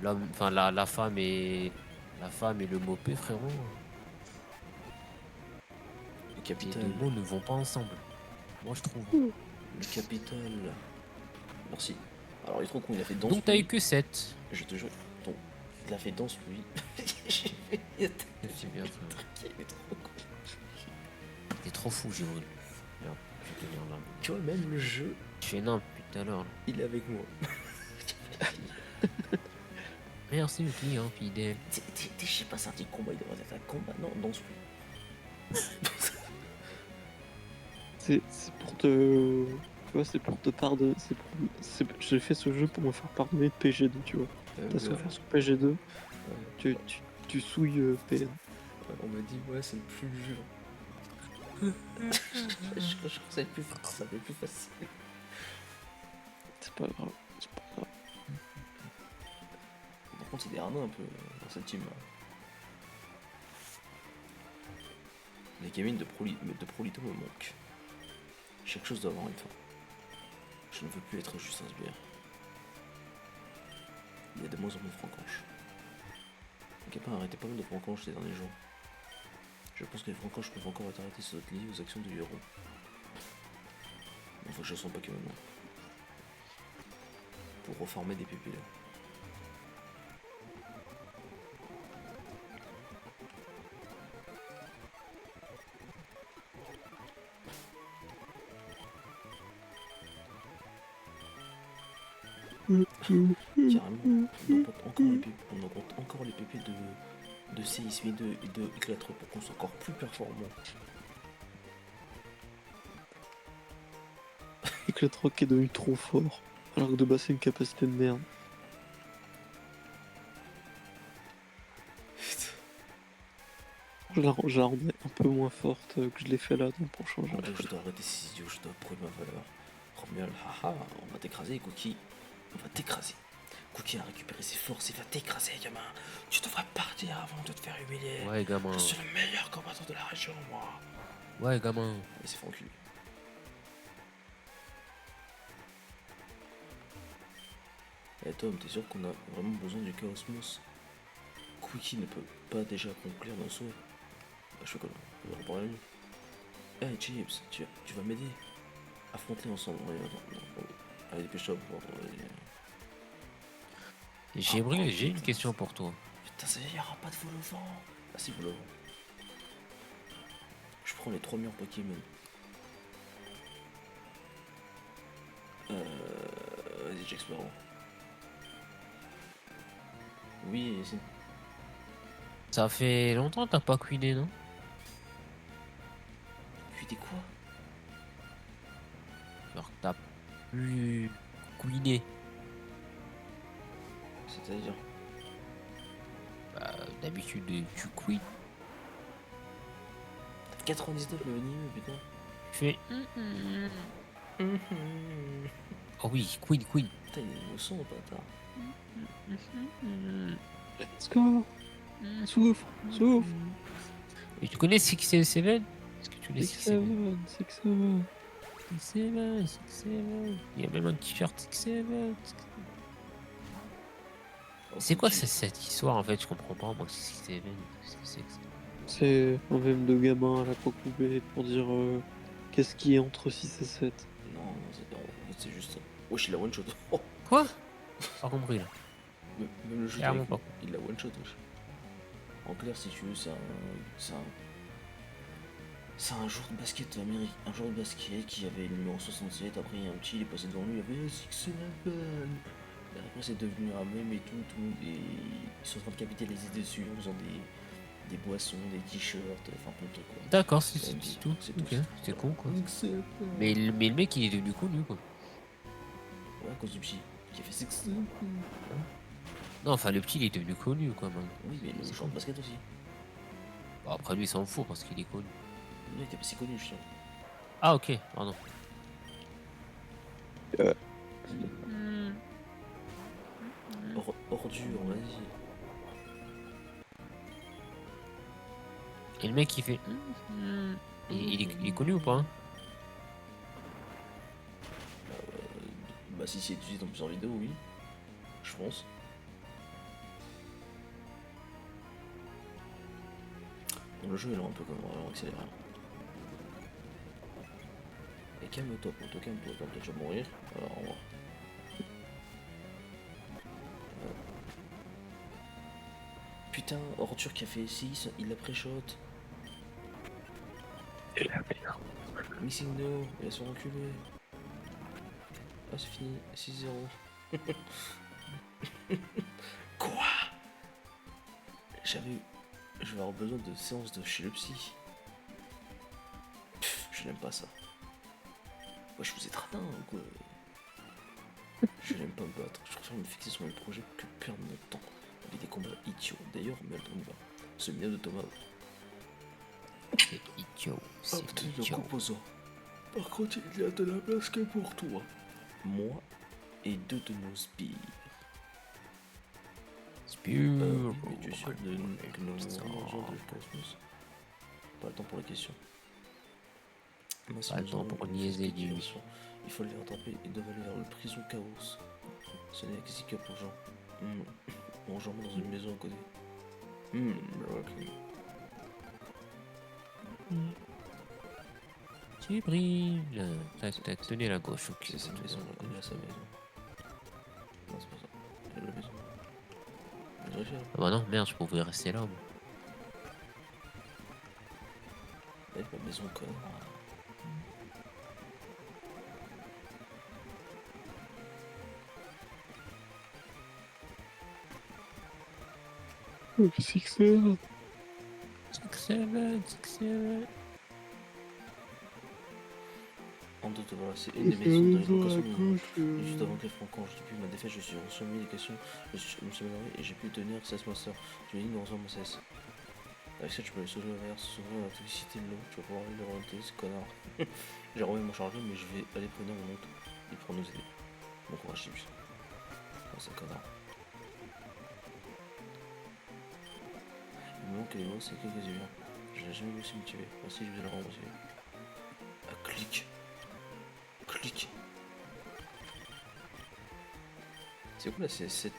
L'homme, enfin la femme et le mot paix, frérot, Le les capital. deux mots ne vont pas ensemble. Moi, je trouve. Le capital. Merci. Alors il est trop con, il a fait danse. Donc t'as lui. eu que 7. Je te jure. Donc, il a fait danse lui. J'ai fait. Il C'est bien, frérot. est trop con. T'es trop fou, Jérôme. Regarde, je vais te dire là. Tu vois, même le jeu, Je fais nimp depuis tout à l'heure. là. il est avec moi. Merci, le client fidèle. Je sais pas, c'est un petit combat, il devrait être un combat. Non, danse lui. C'est pour te. Tu vois, c'est pour te pardonner. J'ai fait ce jeu pour me faire pardonner de PG2, tu vois. T'as souffert sur PG2, tu souilles PN. On m'a dit, ouais, c'est plus le jeu. je crois que ça va être plus facile. C'est pas grave, c'est pas grave. Par contre, il est rano un peu dans cette team là. Les gamines de Prolito me manquent. Chaque chose doit avoir une fin. Je ne veux plus être juste un sbire. Il y a de moins en moins de francanches. Les capins arrêtez pas mal de francanches ces derniers jours. Je pense que les francanches peuvent encore être arrêtées sur liées aux actions du héros. Il faut que je sens pas que maintenant. Pour reformer des pupilles. Carrément, on augmente encore les PP de séisme et de éclatre pour qu'on soit encore plus performant. Éclatrock est devenu trop fort, alors que de base c'est une capacité de merde. Je la rendais un peu moins forte que je l'ai fait là, donc pour changer. En vrai, je dois arrêter ces idiots, je dois prouver ma valeur. Romuald, haha, on va t'écraser, Cookie. On va t'écraser. Cookie a récupéré ses forces, il va t'écraser, gamin. Tu devrais partir avant de te faire humilier. Ouais, gamin. Je suis le meilleur combattant de la région, moi. Ouais, gamin. Il s'est fait enculer. Eh Tom, t'es sûr qu'on a vraiment besoin du Chaosmos? Quickie ne peut pas déjà accomplir nos souhaits. Bah, je fais quoi là? On va en parler mieux. Eh Chips, tu vas m'aider? Affronter ensemble. Ouais, attends, non, allez, dépêche-toi. J'ai une question pour toi. Putain, ça y est, y'aura pas de vol-au-vent. Ah si, vol-au-vent. Je prends les 3 meilleurs Pokémon. Vas-y, j'explore. Oui, c'est... Ça fait longtemps que t'as pas cuiné, non? Puis t'es quoi? Genre t'as plus cuiné. C'est-à-dire? Bah, d'habitude tu cuis. T'as 99 le venimeux, putain. Tu fais. Oh oui, queen. Putain, il est innocent, bâtard. Let's go. Souffle. Et tu connais 677? Est-ce que tu connais 677? 6-7. 677. Il y a même un t-shirt 677. C'est quoi cette histoire en fait? Je comprends pas moi. 677. Qu'est-ce que c'est que ça? C'est un même de gamin à la Cocoubet pour dire qu'est-ce qui est entre 6 et 7. Non, c'est juste ça. Wesh, il a one shot. Oh, Quoi? Pas compris là. même le jeu, Clairement pas. il a one shot, wesh. En clair, si tu veux, c'est un joueur de basket américain, un joueur de basket qui avait le numéro 67. Après, il y a un petit, il est passé devant lui, il avait 6-7. Après, c'est devenu un mème et tout, et ils sont en train de capitaliser dessus en faisant des boissons, des t-shirts, enfin plein de trucs quoi. D'accord, c'est tout. C'est Ok, tout. c'est con quoi. 6-7. Mais le mec il est devenu connu quoi. Ouais, à cause du psy qui a fait 6-7. Non, enfin le petit il est devenu connu quoi man. Oui, mais le joueur de basket aussi. Bon, après lui il s'en fout parce qu'il est connu. Lui, il était pas si connu, je sais. Ah ok, pardon. Ordure, vas-y. Et le mec il fait. Il est connu ou pas hein? Bah, si c'est utilisé dans plusieurs vidéos, oui. Je pense. Bon, le jeu est lent un peu comme vraiment accéléré. Et calme-toi, plutôt calme-toi, comme toi tu vas mourir. Alors, au revoir. Putain, Ordure qui a fait 6, il l'a pré-shot. Missing no, il a se reculé. Ah, c'est fini, 6-0. Quoi? Je vais avoir besoin de séances de chez le psy. Pff, je n'aime pas ça. Ouais, je vous ai traîné ou quoi? Je n'aime pas me battre. Je préfère me fixer sur mes projets que perdre mon temps avec des combats idiots. D'ailleurs, merde, on y va. Ce milieu de Thomas. C'est idiot. C'est Obtenir le idiot. composant. Par contre, il y a de la place que pour toi. Moi et 2 de nos sbires. Spure. Mais tu es sûr que nous mangeons de cosmos? Pas le temps pour la question. Moi, si Pas le nous temps avons pour une niaiser fusque du- diversion, il faut les rattraper et doivent aller vers le prison chaos. Ce n'est que pour Jean. Bon, Jean dans une maison à côté. Miracle. Tu brilles. T'as tenu la gauche. Ok. C'est cette maison, on connaît à sa maison. Non, c'est pas ça. C'est la maison. Je vérifie, hein. Ah bah non, merde, je pouvais rester là. Moi. Ma maison, connard. Oh, 6-7. 6-7. En doute, voilà, c'est une des maisons de l'évocation. Juste avant que Francange, depuis ma défaite, je suis reçu une éducation, je me suis amélioré et j'ai pu tenir 16 masters. Tu m'as dit de rejoindre mon CS. Avec ça, tu peux aller sauver la verre, s'ouvrir la toxicité de l'eau, tu vas pouvoir aller l'orienter, ce connard. J'ai renvoyé mon chargé, mais je vais aller prévenir mon oncle. Il pourra nous aider. Bon courage, Chips. Oh, c'est connard. Il me manque les mots, c'est quelques yeux. Je l'ai jamais vu aussi motivé. Merci, je vais le rendre motivé. Ah, clic. C'est quoi la CS7?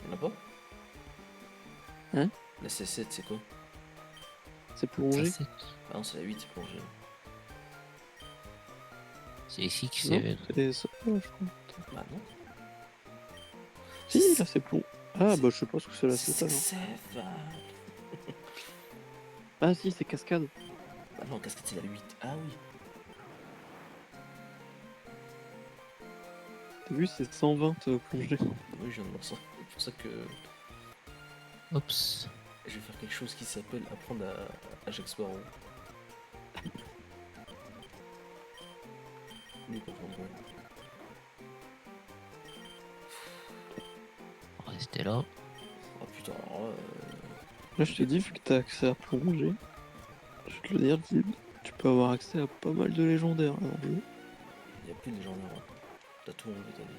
Y'en a pas? Hein? La CS7 c'est quoi? C'est Ça, plongé. Ah non, c'est la 8, c'est plongé. c'est Non, SX7. c'est ça, je crois. Bah non. Si, là, c'est plongé. Ah, C'est- bah, je sais pas ce que c'est là, c'est ça, C'est genre. Seven. Ah, si, c'est cascade. Bah non, casquette c'est la 8. Ah oui. T'as vu, c'est 120 plongé. Oui, je viens de voir ça. C'est pour ça que Oups. je vais faire quelque chose qui s'appelle apprendre à Jack Sparrow. Lui, comprendre quoi. Restez là. Ah putain, alors là, Là, je te dis, vu que t'as accès à plongé, je vais te le dire, Dib, tu peux avoir accès à pas mal de légendaires là, dans le jeu. y a plus de légendaires. Hein. T'as tout enlevé, t'as dit.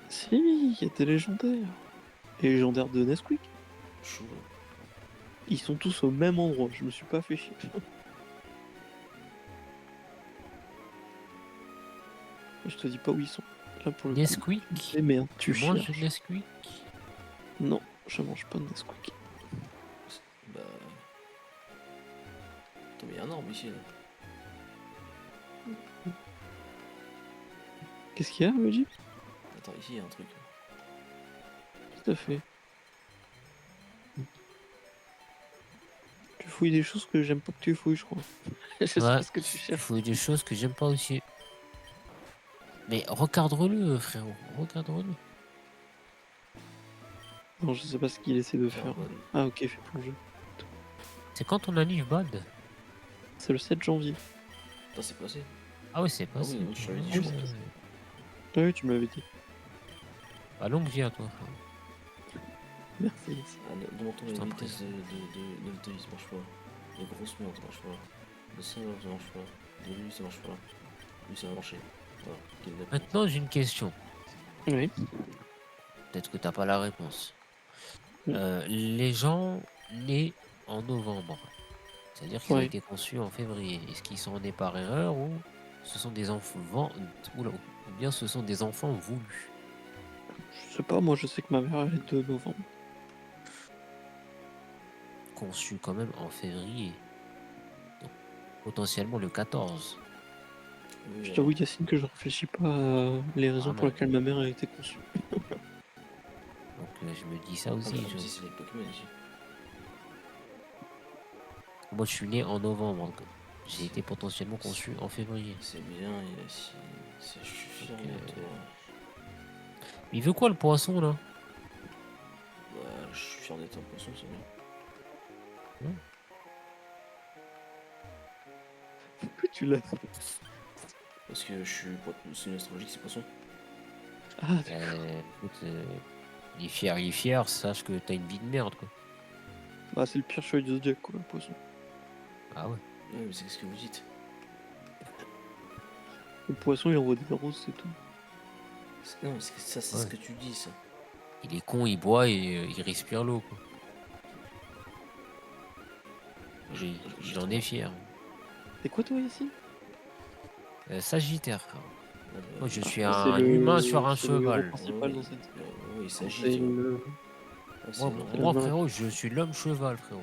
Si, il y a des légendaires. Les légendaires de Nesquik, Chou, là. ils sont tous au même endroit, je me suis pas fait chier. Je te dis pas où ils sont. Là, pour le coup. Nesquik. Mais merde, tu Tu manges cherches. du Nesquik? Non, je mange pas de Nesquik. Bah. Attends, mais y'a un arbre ici, là. Qu'est-ce qu'il y a, Luigi? Attends, ici, y'a un truc. Tout à fait. Tu fouilles des choses que j'aime pas que tu fouilles, je crois. Je sais Ouais. pas ce que tu Il cherches. faut des choses que j'aime pas aussi. Mais regarde-le, frérot. Regarde-le. Non, je sais pas ce qu'il essaie de Faire faire. un bon. Ah, ok, fait plonger. C'est quand ton anniv, Bad? C'est le 7 janvier. Putain, c'est passé. Ah ouais, c'est Ah passé. oui, je l'avais dit, je Ouais, crois. ouais. Ah oui, tu me l'avais dit. Bah, longue vie à toi, frérot. Merci. Ah, demande-toi Je les t'en vitesses de Level ça marche pas. Les grosses merdes, ça marche pas. Le serveur, ça marche pas. Le lui, ça marche pas. Lui, ça va marcher. Voilà. Qu'il l'a- Maintenant, j'ai une question. Oui. Peut-être que t'as pas la réponse. Mm. Les gens nés en novembre, c'est-à-dire qu'ils ont Ouais. été conçus en février, est-ce qu'ils sont nés par erreur ou ce sont des enfants, oula, ou bien ce sont des enfants voulus? Je sais pas, moi je sais que ma mère elle est de novembre. Conçus quand même en février. Donc, potentiellement le 14. Oui, Je t'avoue, Yacine, que je réfléchis pas à les raisons Ah pour non. lesquelles ma mère a été conçue. Donc je me dis ça Ah, aussi. mais comme si c'est les Pokémon ici. Moi je suis né en novembre, donc j'ai été potentiellement conçu en février. C'est bien, il a si. Je suis fier Ok. de toi. Il veut quoi le poisson là? Bah, je suis fier d'être un poisson, c'est bien. Pourquoi tu l'as? Parce que je suis. C'est une astrologie, c'est poisson. Ah, Écoute, il est fier, sache que t'as une vie de merde quoi. bah c'est le pire chevalier du zodiaque, quoi, le poisson. Ah ouais. Ouais, mais c'est ce que vous dites. Le poisson, il envoie des roses, c'est tout. Non, ça, c'est Ouais. ce que tu dis, ça. Il est con, il boit et il respire l'eau quoi. Il en est fier. C'est quoi, toi, Yacine? Sagittaire, frère. Ah, bah, Moi je suis C'est un le- humain sur un c'est le héros cheval. principal dans cette. Oui, il C'est s'agit. une- C'est Moi, normal. moi, humain. frérot, je suis l'homme cheval, frérot.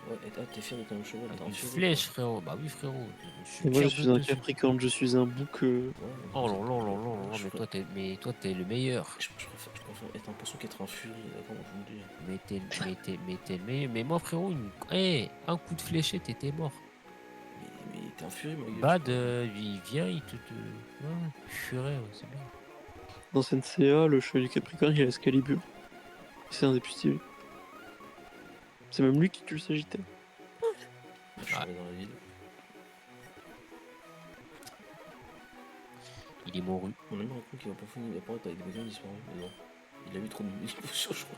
Ouais, ah, t'es fier d'être un cheval, Avec t'es un une fier flèche, frérot. Bah oui, frérot. Je suis Et moi, je fier suis un dessus. capricorne, je suis un bouc. Oh là là là là là, mais toi t'es le meilleur. Je préfère être un poisson qu'être un furie, comment je vous le dis. Mais t'es le meilleur. Mais moi, frérot, un coup de fléchette et t'es mort. Mais t'es un furie, ma gueule. Bad, il vient, il te. Ouais, furet, ouais, c'est bien. Dans SNCA, le chevalier capricorne, il a Excalibur. C'est un des plus stylés. C'est même lui qui tue le Sagittaire. Je suis allé dans la ville. Il est mouru. On a mis un coup qui va pas finir, il va pas être avec des Pokémon disparus, mais non. Il a eu trop de émotions, je crois.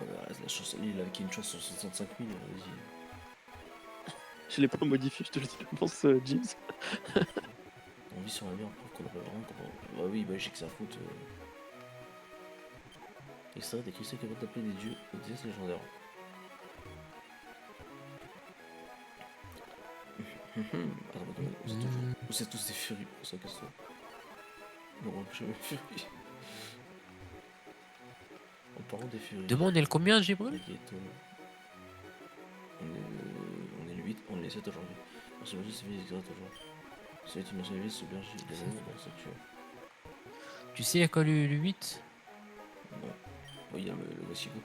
Ah bah, la chance, lui, il avait une chance sur 65 000, vas-y. Je l'ai pas modifié, je te le dis, je pense, James. On vit sur la merde pour qu'on l'appelle vraiment comment. Bah oui, bah j'ai que ça à foutre. Extrait des cristaux capables d'appeler des dieux ou des êtres légendaires. Attends, vous êtes tous des furies pour ça, qu'est-ce que Non, on n'a jamais Fury. En parlant des Furies. Demande, elle combien, Gibril? Reggaeton. On est le 8, on est le 7 aujourd'hui. Merci beaucoup, c'est fait exact aujourd'hui. C'est une merci vie, c'est bien, j'ai des amis dans cette tueur. Tu sais, il y a quoi le 8? Non. Oui, il y a le Wessigo.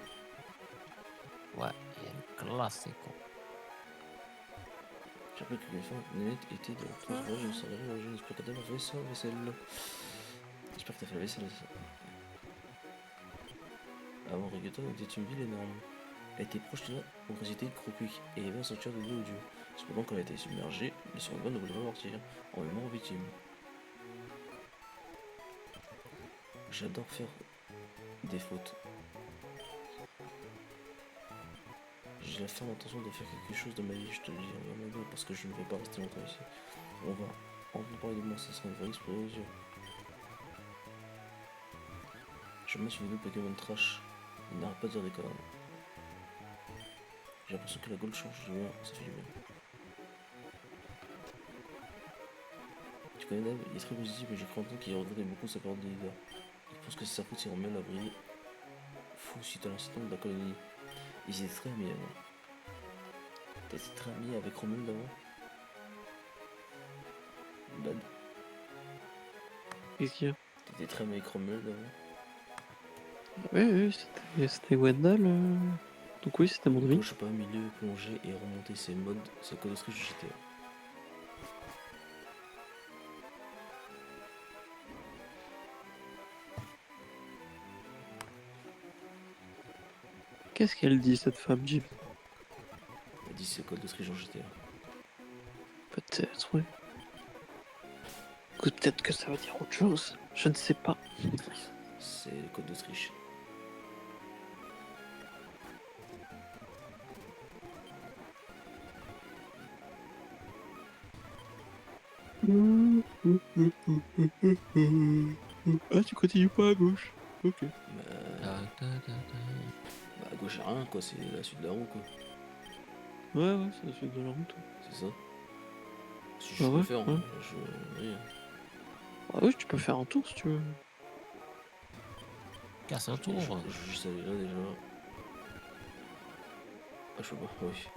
Ouais, il y a le classique. J'appelle que les femmes net étaient de la pause je me salarié, j'espère que t'as fait ça, vaisselle. J'espère que t'as fait la vaisselle. Avant Reggaeton était une ville énorme. Elle était proche de là où résidait Cropic et il y avait un sanctuaire de Dieu. Cependant, quand elle a été submergée, les survivants ne voulaient pas partir, en mémoire aux victimes. J'adore faire des fautes. J'ai la ferme intention de faire quelque chose de ma vie, je te le dis, vraiment, parce que je ne vais pas rester longtemps ici. On va en parler de moi, ça sera une vraie explosion. Je me mets sur une vidéo Pokémon Trash. Il n'arrête pas de dire des conneries. J'ai l'impression que la gold change du bien, ça fait du bien. Tu connais Dave, il est très positif, mais j'ai cru entendre qu'il regrettait beaucoup sa période de leader. Je pense que c'est sa faute si on met à l'abri fou suite à l'incident de la colonie. Ils étaient très amis avant. T'étais très ami avec Romul d'avant? Bad. Qu'est-ce qu'il y a? T'étais très ami avec Romul d'avant? Oui, c'était Wendell. Donc oui, c'était mon ami. Je sais pas, milieu, plonger et remonter ses modes, ses codes de GTA. Qu'est-ce qu'elle dit, cette femme, Jim? Elle dit c'est code de en GTA. Peut-être, oui. Écoute, peut-être que ça veut dire autre chose. Je ne sais pas. C'est le code d'Autriche. Ah, tu continues pas à gauche. Ok. Bah, à gauche y'a rien quoi, c'est la suite de la roue quoi. Ouais, c'est la suite de la route. C'est ça. Si je Ah peux ouais, faire, ouais. oui. Ah oui, tu peux faire un tour si tu veux. Casse un tour. Je juste aller là déjà. Ah, je peux pas, oui.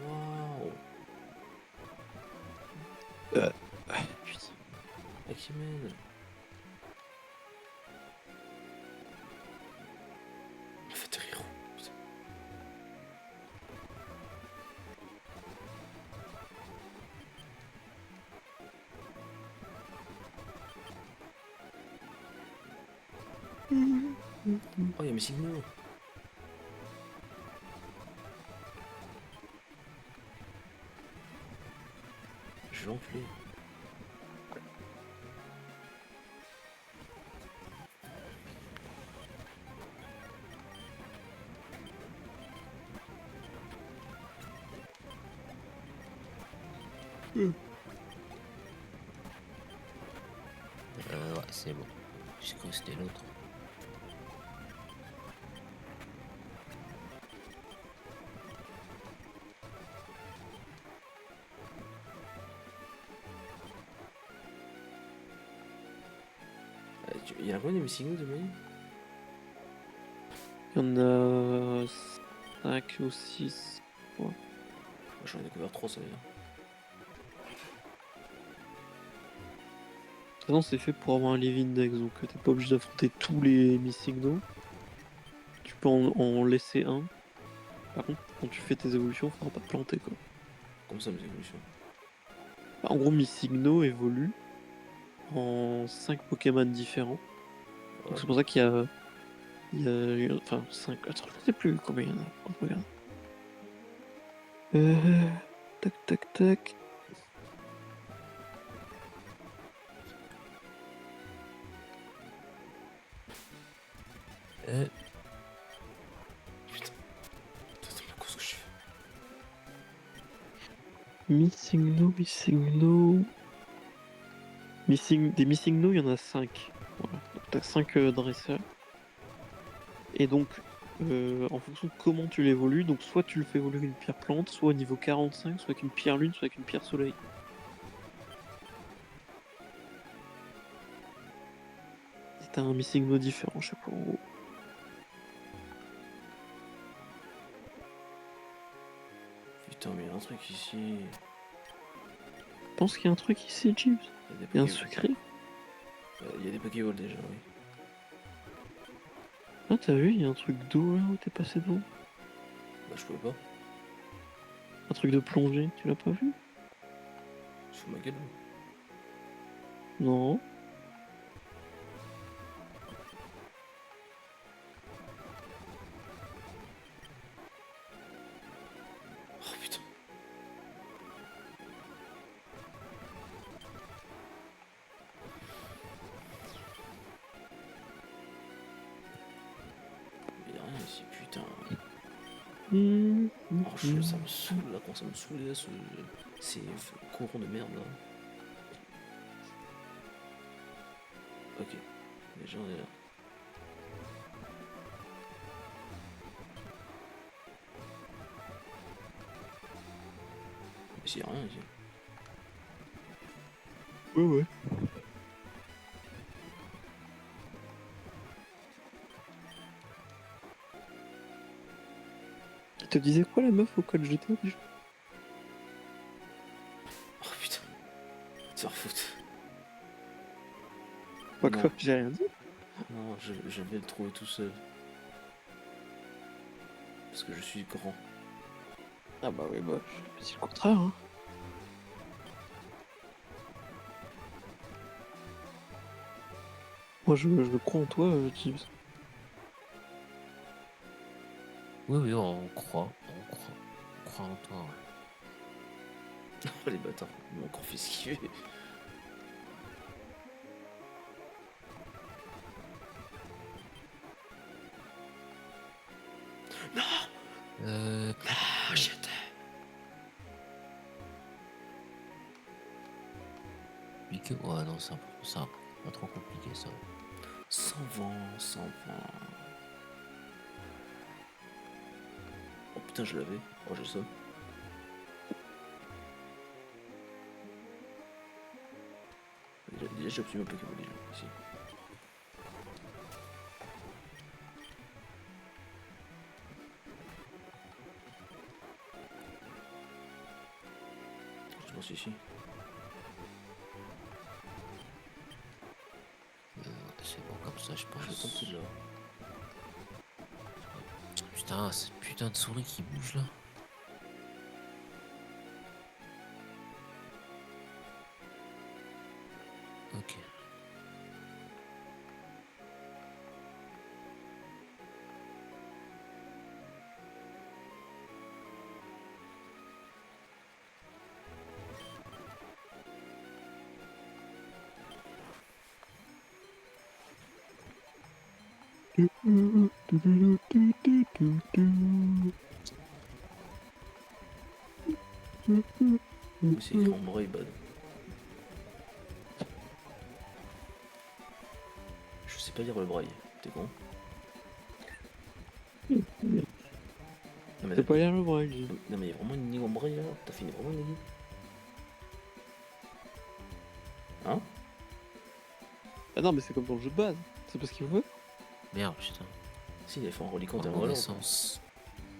Waouh. Putain. Akimen. Faites rire. Putain. Oh, y'a mes signaux. Je vais l'enculer. Ouais, c'est bon. J'ai cru que c'était l'autre. Il y en a combien des signaux de Mani? Il y en a 5 ou 6. Moi j'en ai découvert 3 ça veut dire. De toute façon, c'est fait pour avoir un Living Dex, donc t'es pas obligé d'affronter tous les Missing. Tu peux en laisser un. Par contre, quand tu fais tes évolutions, faudra pas te planter quoi. Comme ça mes évolutions. Bah, en gros, Missing évolue en 5 Pokémon différents. Ouais. Donc c'est pour ça qu'il y a. Enfin, 5. Attends, je sais plus combien il y en a. On regarde. Tac. Putain. Attends, mais qu'est-ce que je fais? Des Missing No, il y en a 5. Voilà. Donc t'as 5 dresseurs. Et donc, en fonction de comment tu l'évolues. Donc soit tu le fais évoluer avec une pierre plante, soit au niveau 45, soit avec une pierre lune, soit avec une pierre soleil. Et t'as un missing no différent, je sais pas en gros. Putain, mais il y a un truc ici. Je pense qu'il y a un truc ici, Jeeves. Il y a des Il y a un Pokéballs. secret. Il y a des Pokéballs déjà, oui. Ah, t'as vu, il y a un truc d'eau là où t'es passé devant. Bah, je pouvais pas. Un truc de plongée, tu l'as pas vu? Sous ma gueule. Non. Oh putain. Il y a rien ici, putain. Oh, ça me saoule là, quand ça me saoule là, ces corons de merde là. Ok, déjà on est là. Mais il y a rien ici. Ouais. Elle te disait quoi la meuf au code GTA déjà? Oh putain, tu te foutre. Pas Non. quoi, j'ai rien dit. Non, je vais le trouver tout seul. Parce que je suis grand. Ah bah oui, bah, c'est le contraire. Hein. Moi, je crois en toi, Jeeves. Oui, on croit. On croit en toi, ouais. Oh les bâtards, ils m'ont encore fait esquiver. Ah, shit. Compliqué. Ouais, non, ça. Pas trop compliqué, ça. Sans vent. Oh putain, je l'avais. Oh, j'ai ça. Déjà, j'ai obtenu ma Pokéball déjà, ici. Je pense ici. C'est bon comme ça, je Je pense. tente tout là. Putain, cette putain de souris qui bouge là. Ok. Mais c'est écrit en braille, bad. Je sais pas lire le braille. T'es con? Non mais, T'as pas l'air le bras, Jeeves. non mais il y a vraiment une ligne en braille là. T'as fini vraiment une ligne? Hein? Ah non, mais c'est comme dans le jeu de base. C'est pas ce qu'il veut. Merde, putain. Si, il a fait un reliquant En derrière mauvais voilà. sens.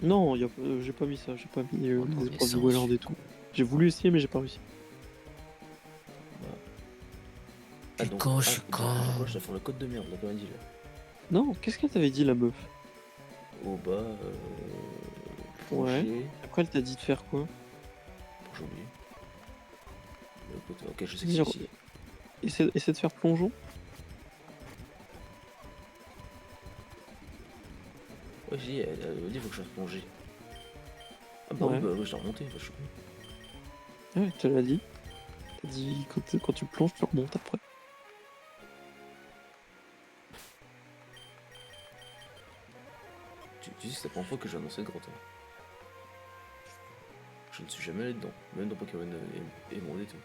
Non, j'ai pas mis ça. J'ai pas mis En les mauvais épreuves du sens, Welland je et tout. J'ai voulu essayer, mais j'ai pas réussi. Je suis con, je suis Quoi, con. je dois faire le code de merde là, comme elle dit là. Non, qu'est-ce qu'elle t'avait dit, la meuf? Au bas, Ouais. plonger. Après, elle t'a dit de faire quoi? J'ai oublié. Le côté- Ok, je sais que Dire- c'est ici. Essaie de faire plongeon. Ouais, j'ai dit, elle dit, faut que je fasse plonger. Ah bah Ouais. oui, bah oui, je l'ai remonté, bah, je suis con. Ouais, tu l'as dit. T'as dit quand tu plonges, tu remontes après. Tu dis que c'est la première fois que j'ai annoncé le grand temps. Je ne suis jamais allé dedans, même dans Pokémon et Monde et tout.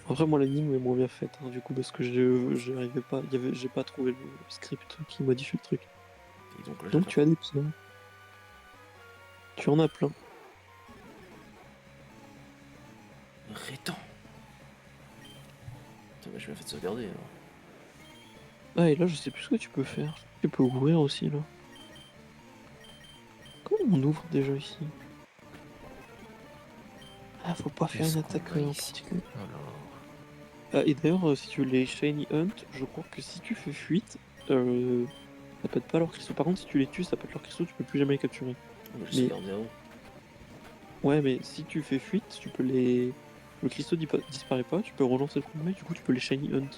Après, moi, l'énigme est moins bien faite, hein, du coup, parce que j'arrivais pas. J'ai pas trouvé le script qui modifie le truc. Et donc là, Donc tu as des pneus. Tu en as plein. Rétan. Putain, bah, je vais fait de sauvegarder alors. Ah, et là, je sais plus ce que tu peux faire. Tu peux ouvrir aussi, là. Comment on ouvre déjà ici? Ah, faut pas faire Qu'est-ce une qu'on attaque a en ici? particulier. Alors, Ah, et d'ailleurs, si tu veux les Shiny Hunt, je crois que si tu fais fuite, ça pète pas leurs cristaux. Par contre, si tu les tues, ça pète leurs cristaux, tu peux plus jamais les capturer. Oh, j'ai Mais sauvegardé avant. ouais, mais si tu fais fuite, tu peux les. Le cristaux disparaît pas, tu peux relancer le combat et du coup, tu peux les Shiny Hunt.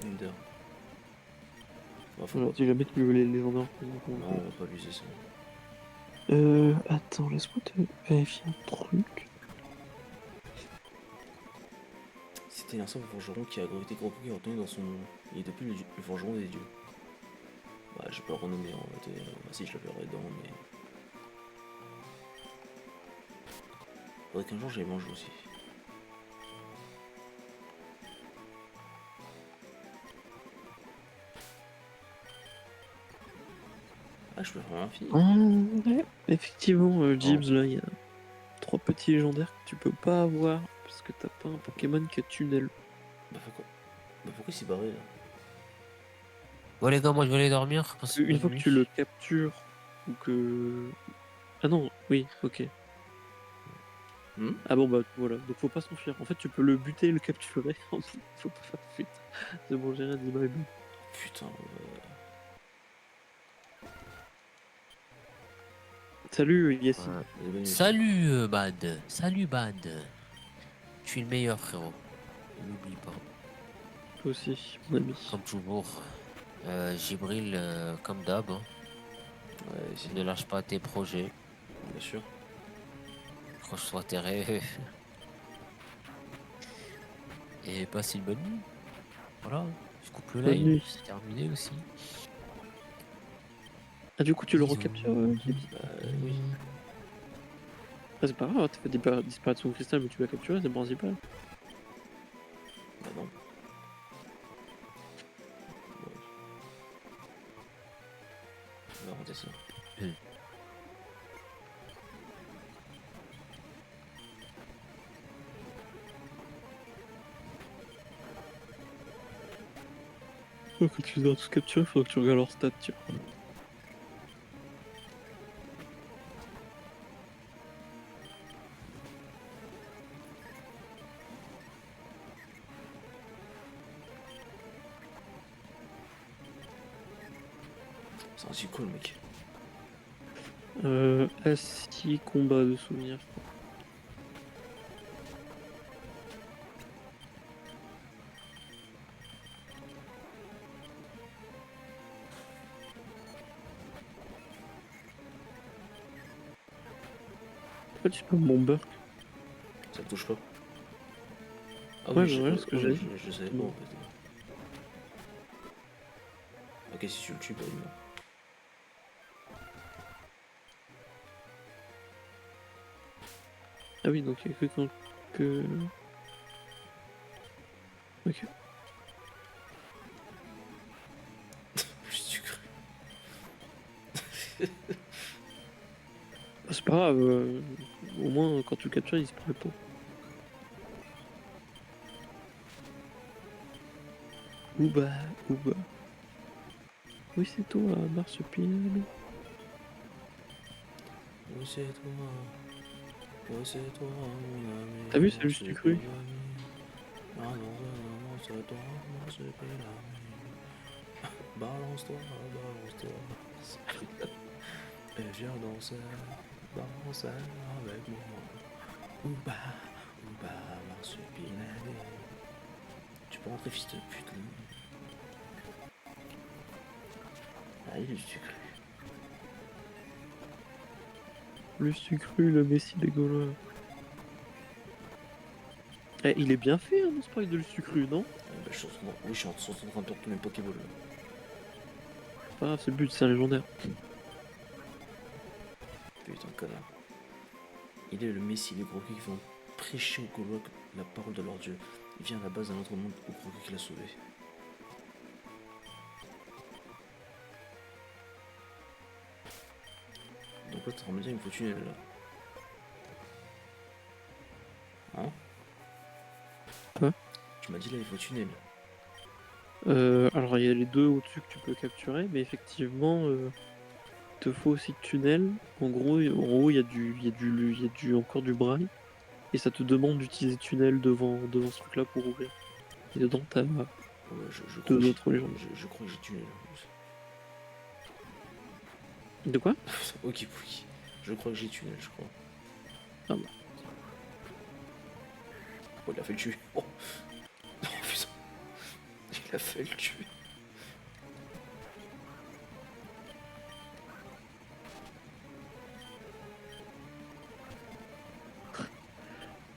Ender. Bah, faut Voilà, pas. si jamais tu veux les légendaires. Non, on va pas l'user ça. Attends, laisse-moi te vérifier un truc. C'était un simple forgeron qui a été croqué et retenu dans son. Il est depuis le forgeron des dieux. Bah, je peux le renommer en fait. Bah, si, je l'appellerai dans, mais. Faudrait qu'un jour j'aille manger aussi. Ah, je peux vraiment finir. Ouais, effectivement, Gibbs, là, il y a 3 petits légendaires que tu peux pas avoir parce que t'as pas un Pokémon qui a tunnel. Bah, pourquoi il s'est barré là? bon les gars, moi je vais aller dormir. Passez une Une bonne fois que nuit. tu le captures ou que. Ah non, oui, ok. Hmm. Ah bon, bah voilà, donc faut pas s'enfuir. En fait, tu peux le buter et le capturer. Faut pas faire fuite. C'est bon, j'ai rien dit, my bad. Putain, Salut, Yacine. Ouais. bonne nuit. Salut Bad. Salut Bad. Tu es le meilleur frérot. N'oublie pas. Toi aussi, mon ami. Comme toujours. Gibril, comme d'hab, hein. Ouais, si, Ne lâche pas tes projets. bien sûr. Croche-toi tes rêves. Et passe une bonne nuit. Voilà. Je coupe le Bonne live. nuit. C'est terminé aussi. Ah, du coup, tu le Bisous. recaptures, Gibbs. Bah, oui. Ah, c'est pas grave, t'as fait disparaître son cristal, mais tu l'as capturé, c'est le principal. Bah, non. On va rater ça. Quand tu dois tout capturer, faut que tu regardes leur stats, tiens. C'est un cool, mec. Assis, combat de souvenirs. Pourquoi tu peux mon burk? Ça te touche pas. Ah Ouais, oui, bah voilà ce que j'ai dit. je savais pas en fait. Ok, si tu le tues, bah oui. Ah oui, donc il y a que quand. Que... Ok. Plus tu cru. Bah, c'est pas grave, au moins quand tu le captures, il se prend pas. Ouba, ouba. Oui, c'est toi, Marsupilami. Oui, c'est toi. Oui, c'est toi, mon ami. T'as vu, c'est juste du cru. Ah non, non, c'est toi, moi c'est balance-toi, balance-toi. Et viens danser, danser avec moi. Ouba, ouba, marsupilami. Tu peux rentrer, fils de pute. Ah, il est du cru. Le sucru, le messie des Gaulois. Eh, il est bien fait, hein, mon sprite de sucru, non? Bah, je suis oui, je suis en train de tourner mes Pokéballs. C'est pas grave, c'est le but, c'est un légendaire. Putain, connard. Il est le Messie des Croquis qui vont prêcher aux Gaulois la parole de leur dieu. Il vient à la base d'un autre monde au Croquis qui l'a sauvé. Donc là, t'es en train de me dire qu'il me faut tunnel là. Hein? Quoi? Tu m'as dit là, il faut tunnel. Alors il y a les deux au-dessus que tu peux capturer, mais effectivement, te faut aussi tunnel. En gros, encore du braille, et ça te demande d'utiliser tunnel devant ce truc-là pour ouvrir. Et dedans, t'as Ouais, je crois deux que autres légendes. je crois que j'ai tunnel en De quoi? plus. Ok, oui. Je crois que j'ai tunnel, je crois. Ah bah. Oh, il a fait le tuer. Oh, oh putain. Il a fait le tuer.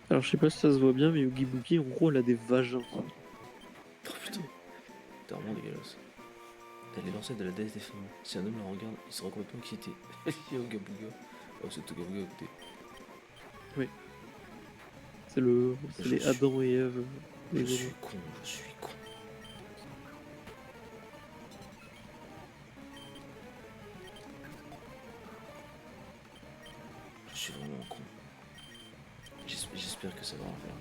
Alors je sais pas si ça se voit bien, mais Oogie Boogie, en gros, elle a des vagins. Oh putain. T'es vraiment dégueulasse. Elle est l'ancêtre de la déesse des femmes. Si un homme la regarde, il sera complètement excité. Il y a Ooga Booga. Oh, c'est Ooga Booga à côté. C'est Je les suis- Adam et Ève. Je des suis Gaulois. con, je suis con. Je suis vraiment con. J'espère que ça va en faire.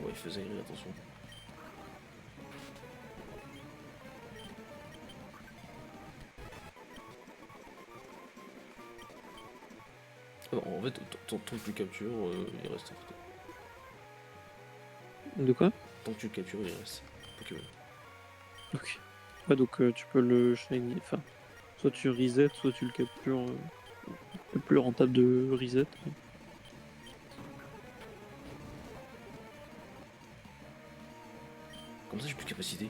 Ouais, faisait attention. Ah non, en fait, tant que tu le captures, il reste en fait. De quoi? Tant que tu le captures, il reste. Pokémon. Ok. Ouais, donc tu peux le shiny. Enfin, soit tu reset, soit tu le captures. Le plus rentable de reset. Comme ça, j'ai plus de capacité.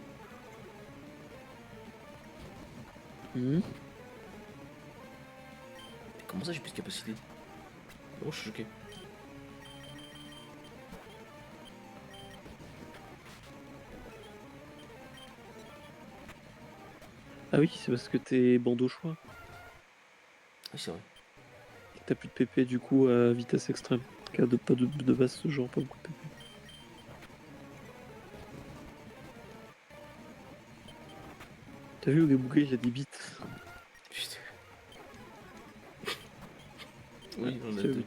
Mhm. Comment ça, j'ai plus de capacité? Oh, je suis choqué. Ah oui, c'est parce que t'es bandeau choix. Ah, c'est vrai. Et que t'as plus de PP du coup à vitesse extrême. Car pas de base ce genre, pas beaucoup de PP. T'as vu, Ooga Booga, il a des bits. Putain. Oui, on a c'est- deux.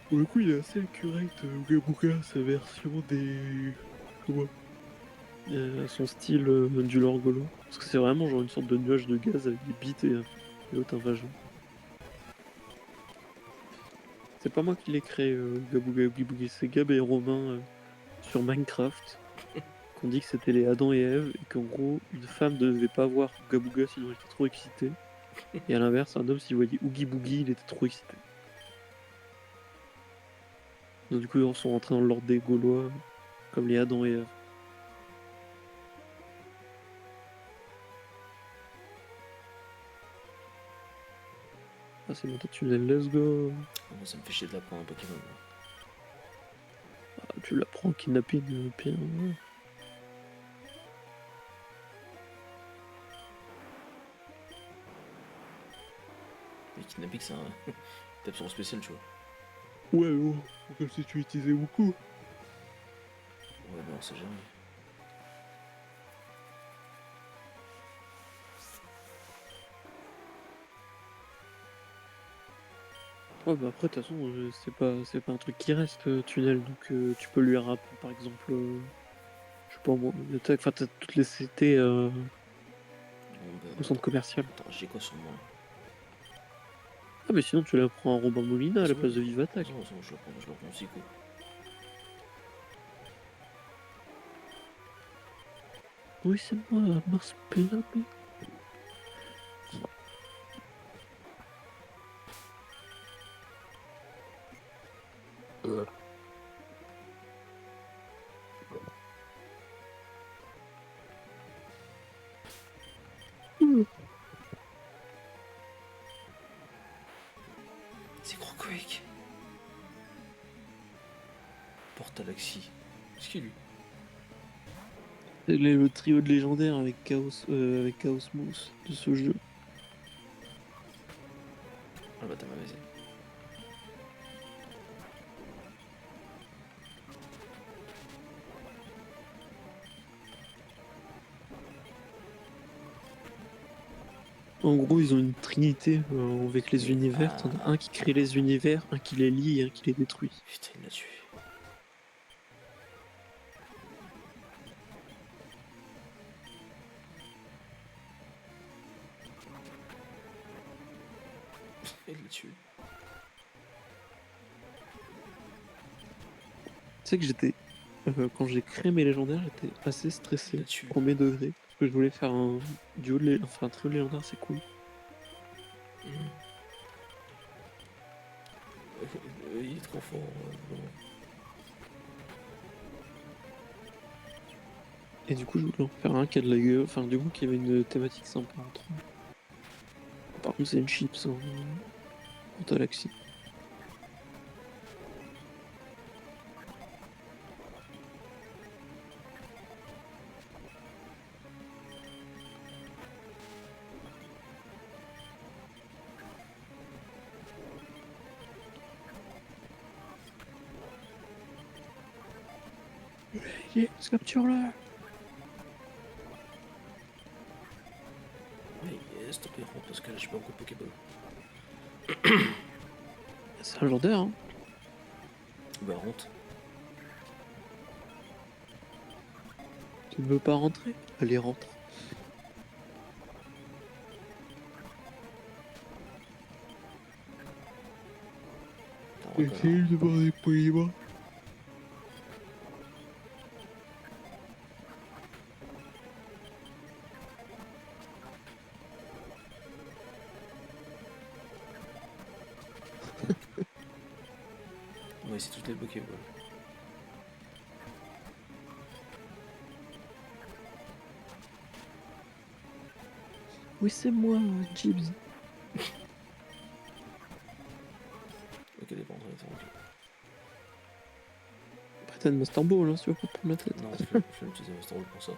Pour le coup, il est assez accurate, Ooga Booga, sa version des. Comment son style du Lorgolo. Parce que c'est vraiment genre une sorte de nuage de gaz avec des bits et l'autre un vagin. C'est pas moi qui l'ai créé, Ooga Booga Oogie Boogie, c'est Gab et Romain sur Minecraft. Qu'on dit que c'était les Adam et Ève et qu'en gros, une femme ne devait pas voir Ooga Booga sinon elle était trop excitée. Et à l'inverse, un homme, s'il voyait Oogie Boogie, il était trop excité. Donc du coup, ils sont rentrés dans l'ordre des Gaulois, comme les Adam et Ève. Ah, c'est mon tunnel, let's go. Oh, ça me fait chier de la prendre un Pokémon. Ah, tu l'apprends kidnapping, pire. Ouais. Mais Kidnapping, c'est un. Tape sur le spécial, tu vois. Ouais, oh, comme si tu utilisais beaucoup. Ouais, mais on sait jamais. Ouais, bah après, de toute façon, c'est pas un truc qui reste, tunnel, donc tu peux lui rappeler, par exemple, je sais pas moi, enfin, t'as toutes les cités Bon, bah, au centre commercial. attends, j'ai quoi sur moi? Ah, mais sinon, tu la prends à Robin Molina à C'est la bon, place de Vivatak. c'est bon, je la prends aussi, quoi. Oui, c'est moi, Mars Pélamé. C'est Crocoec. Portalaxi. C'est qui lui? C'est le trio de légendaires avec Chaos Mouse de ce jeu. Ah bah t'as ma vas-y. En gros, ils ont une trinité avec les Mais, univers. T'en as un qui crée les univers, un qui les lie et un qui les détruit. Putain, il l'a tué. Il l'a tué. Tu sais que quand j'ai créé mes légendaires, j'étais assez Il stressé, l'a tué. premier degré. Parce que je voulais faire un enfin un trio de légendaires, c'est cool. Il est trop fort, vraiment. Et du coup, je voulais en faire un qui a de la gueule, enfin du coup, qui avait une thématique sympa entre eux. Par contre, c'est une chips en galaxie. Yes, capture-le! Mais stop, il rentre parce que là, j'ai pas beaucoup de Pokéball. C'est un légendaire, hein. Bah, rentre. Tu ne veux pas rentrer? Allez, rentre. T'as rentré, là. de voir des Pays-Bas. Ouais, c'est toutes les Pokéball. Oui, c'est moi, Gibbs. Ok, elle est pas rentrée, c'est rentré. Bah, t'as une Master Ball, hein, si tu veux pas te prendre la tête. Non, je vais utiliser Master Ball pour ça.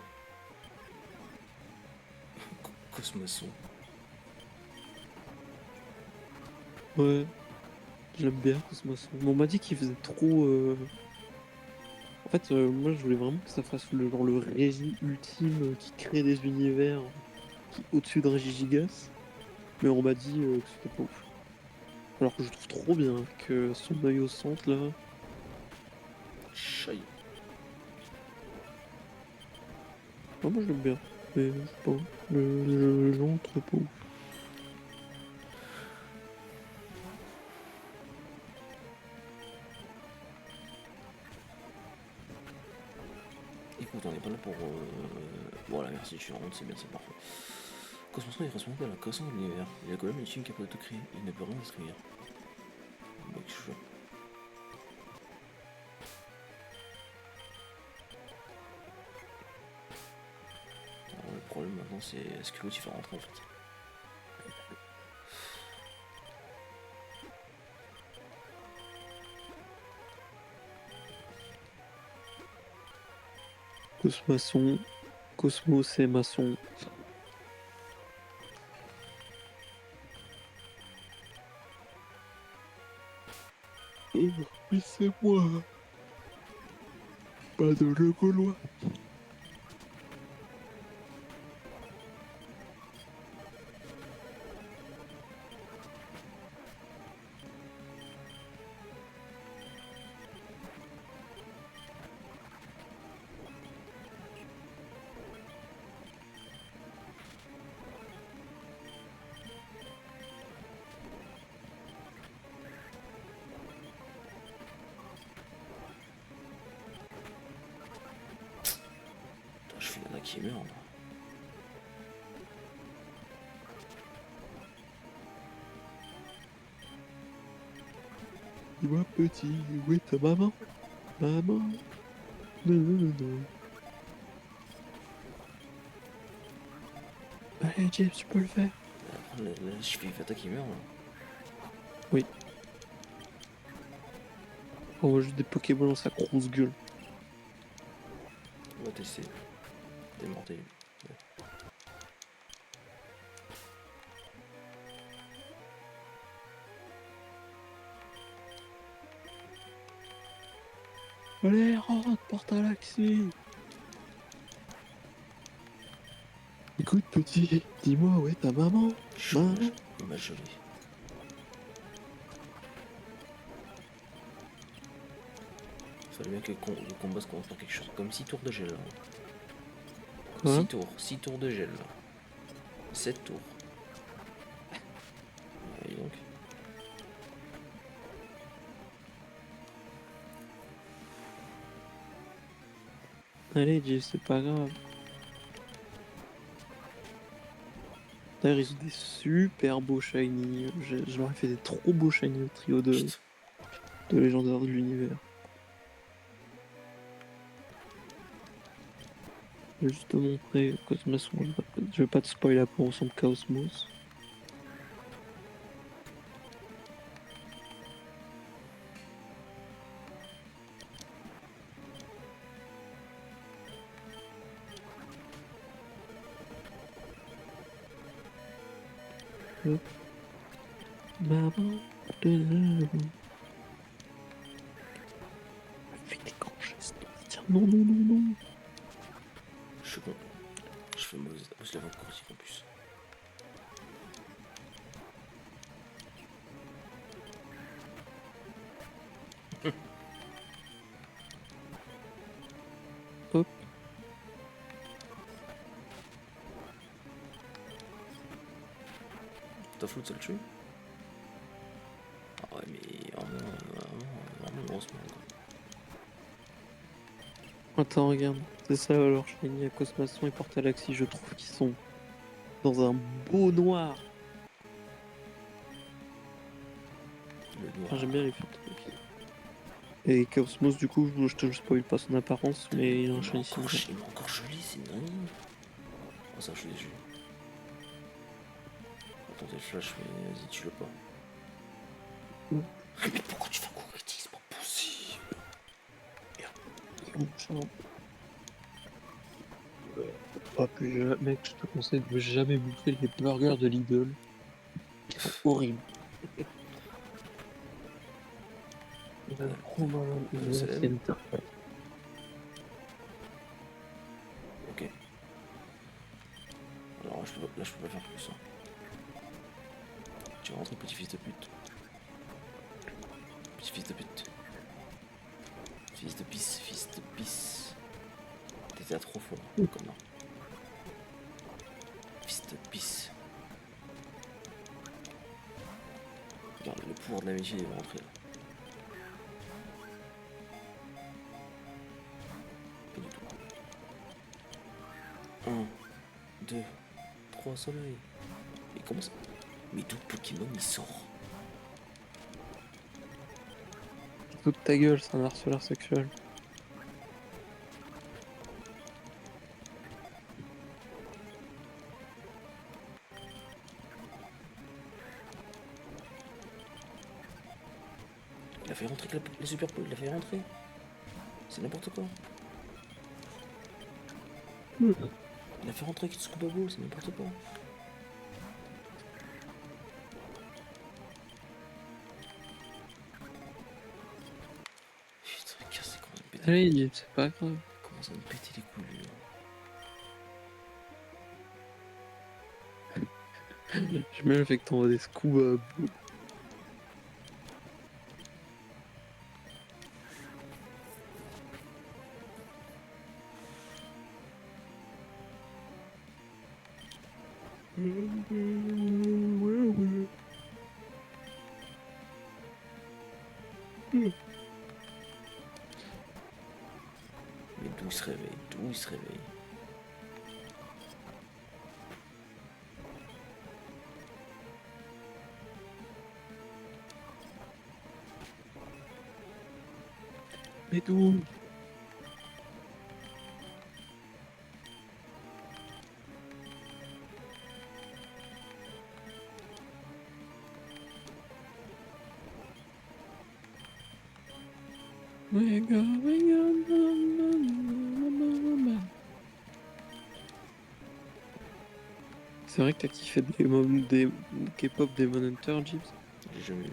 Cosmoson. Ouais, j'aime bien Cosmos. Mais on m'a dit qu'il faisait trop. En fait, moi je voulais vraiment que ça fasse le régime ultime qui crée des univers qui au-dessus d'un Gigigas. Mais on m'a dit que c'était pas ouf. Alors que je trouve trop bien que son œil au centre là. Chai. Ah, moi je l'aime bien. Mais je sais pas. Le gens trop pas ouf. Écoute, on est pas là pour. Voilà, merci, tu rentres, c'est bien, c'est parfait. Cosmoson est responsable de la création de l'univers. Il a quand même une team capable de tout créer. Il ne peut rien détruire. Mec, chaud. Alors, le problème maintenant, c'est est-ce que l'autre il fait rentrer en fait. Cosmaçon. Cosmos et maçon. Oui, c'est moi. Pas de le Gaulois. Putain, je fais Nana qui meurt là. Dis-moi petit, où est ta maman? Maman. Non, non, non, non. Allez, James, tu peux le faire. Là, je fais Fata qui meurt là. On voit juste des Pokéballs dans sa grosse gueule. On va tester. T'es mortel. Allez, rentre, porte à l'axi. Écoute, petit, dis-moi, ouais, ta maman. Maman. Il m'a gelé. Fallait bien que le combat se commence par quelque chose comme 6 tours de gel. Quoi? 6 tours de gel. 7 tours. Et donc. Allez, Jeff, c'est pas grave. D'ailleurs, ils ont des super beaux shiny. Je leur ai fait des trop beaux shiny au trio Putain. de légendaires de l'univers. Je vais juste te montrer Cosmos. Je vais pas te spoiler à quoi ressemble Cosmos. Hop. Maman de l'amour. Fais des grands gestes. Tiens, non, non, non, non. Je suis con. Je fais mauvaise lèvres en plus. Hop. T'as flou, ça le tue? Ah ouais, mais vraiment une grosse merde. Attends, regarde. C'est ça alors, shiny à Cosmason et Portalaxi. Je trouve qu'ils sont dans un beau noir. Le noir. Enfin, j'aime bien les photos. Et Cosmos, du coup, je te spoil pas son apparence, mais il a un shiny similaire. Il m'a encore gelé, c'est dingue. Oh, ça, je l'ai vu. Attends, t'es flash, mais vas-y, tu l'as pas. Mais pourquoi tu fais un coup critique? C'est pas possible. Pas plus jamais, mec, je te conseille de jamais bouffer les burgers de Lidl. Ils sont horribles. Ok. Alors là, je peux pas faire plus. Hein. Tu vas rentrer, petit fils de pute. Petit fils de pute. Fils de pisse, fils de pisse. T'étais à trop fort, comme là. Fils de pisse. Regarde, le pouvoir de l'amitié, il va rentrer là. Pas du tout. 1, 2, 3 soleils. Et comment ça? Mais d'où Pokémon il sort? Toute ta gueule, c'est un harceleur sexuel. Il a fait rentrer les super poules, il a fait rentrer. C'est n'importe quoi. Il a fait rentrer Kitsukuba Ball, c'est n'importe quoi. Putain, cassé, comment ça me pète. Allez, c'est pas grave. Comment ça me pète les couilles, lui. J'aime bien le fait que t'envoies des scuba. Mais d'où il se réveille? D'où il se réveille? Mais d'où? C'est vrai que t'as kiffé des K-pop Demon Hunter, Jeeps? J'ai jamais vu.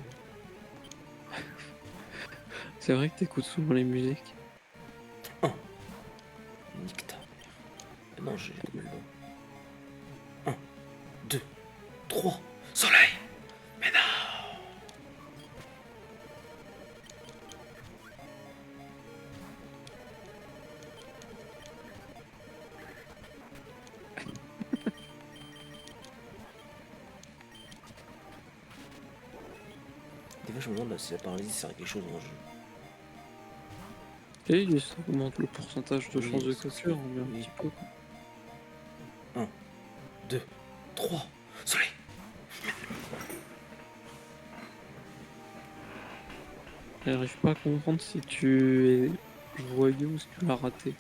C'est vrai que t'écoutes souvent les musiques. Nique ta mère. Non, j'ai comme le bas. 3, soleil. Mais non. Des fois, je me demande là, si la paralysie sert à quelque chose dans le jeu. Et ça augmente le pourcentage de Oui, chance de c'est- cassure, mais un oui. petit peu. 1, 2, 3, soleil. J'arrive pas à comprendre si tu es joyeux ou si tu l'as raté.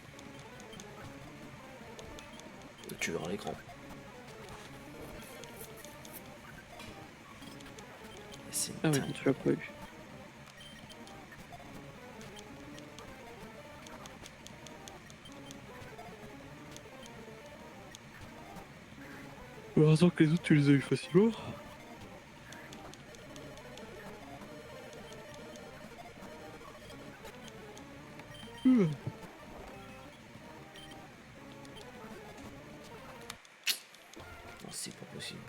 Tu verras l'écran. C'est Ah oui, dingue. tu l'as pas eu. Heureusement que les autres, tu les as eu facilement. Non, c'est pas possible.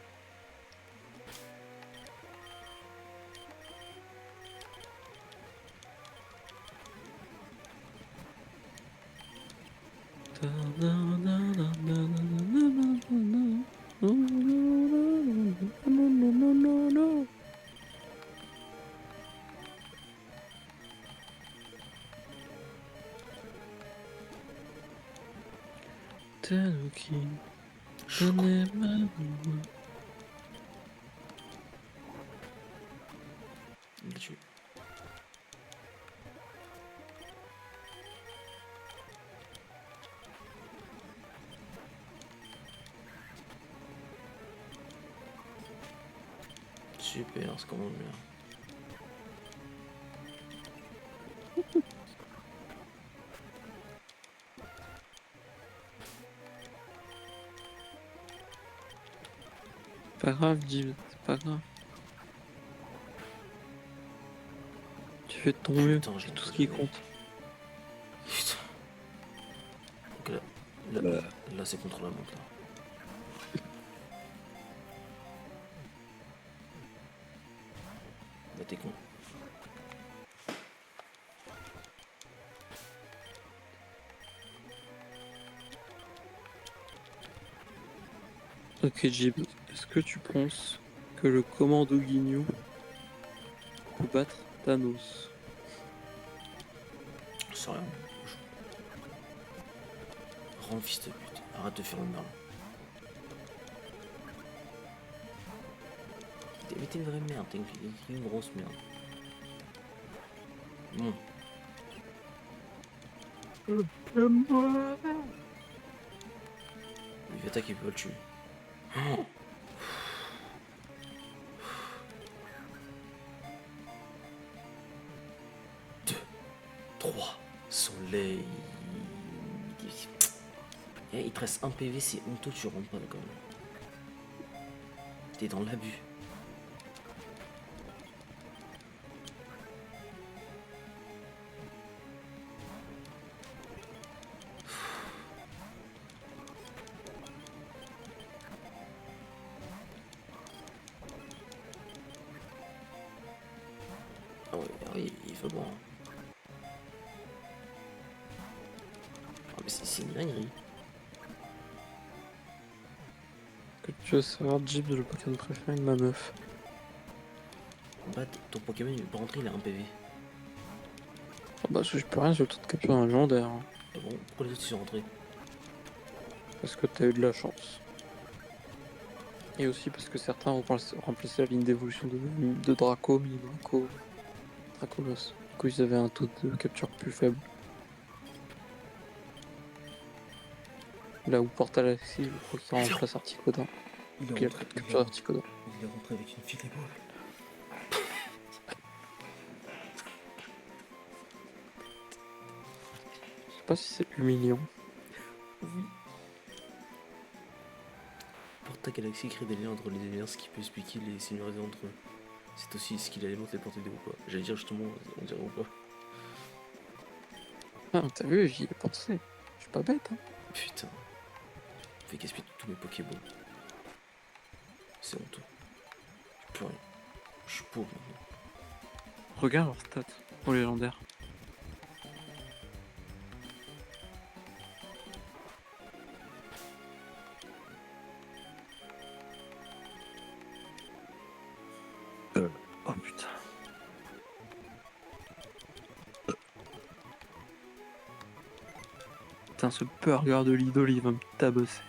Tanuki, Je crois- tu- Super, c'est comment bien. Pas grave, Jim, c'est pas grave. Tu fais de ton mieux, Putain, je c'est tout ce l'entends qui jamais. compte. Putain. Donc là, c'est contre la montre là. Là t'es con. Ok, Jib, est-ce que tu penses que le commando Guignou peut battre Thanos? C'est rien. Rends fils de pute. Arrête de faire le merle. Mais t'es une vraie merde, t'es une grosse merde. Bon. Il va attaquer, il peut pas le tuer. Oh. 2, 3, soleil. Il te reste un PV, c'est honteux, tu rentres pas là quand même. T'es dans l'abus. Ah ouais, il fait bon. Ah mais c'est une dinguerie. Que tu veux savoir, Jib, le Pokémon préféré de ma meuf? Bah ton Pokémon il veut pas rentrer, il a un PV. Ah bah, je peux rien, j'ai le taux de capture d'un légendaire. Hein. Ah bon, pourquoi les autres ils sont rentrés? Parce que t'as eu de la chance. Et aussi parce que certains ont remplacé la ligne d'évolution de Draco, Mini Draco, Dracolos. Du coup, ils avaient un taux de capture plus faible. Là où Portal Alexis, je crois qu'il remplace Articodin. Il Donc il a pas de capture d'Articodin. il est rentré avec une fille d'épaule. Je sais pas si c'est humiliant. Pour ta galaxie crée des liens entre les univers, ce qui peut expliquer les similarités entre eux. C'est aussi ce qu'il alimente les portées des ou pas. J'allais dire justement, on dirait ou pas. Ah, t'as vu, j'y ai pensé. Je suis pas bête, hein. Putain. Fais gaspiller tous mes Pokéballs. C'est honteux. Purée. Je suis pauvre maintenant. Regarde leurs stats pour légendaire. Oh putain. Putain, ce burger de Lidl, il va me tabasser.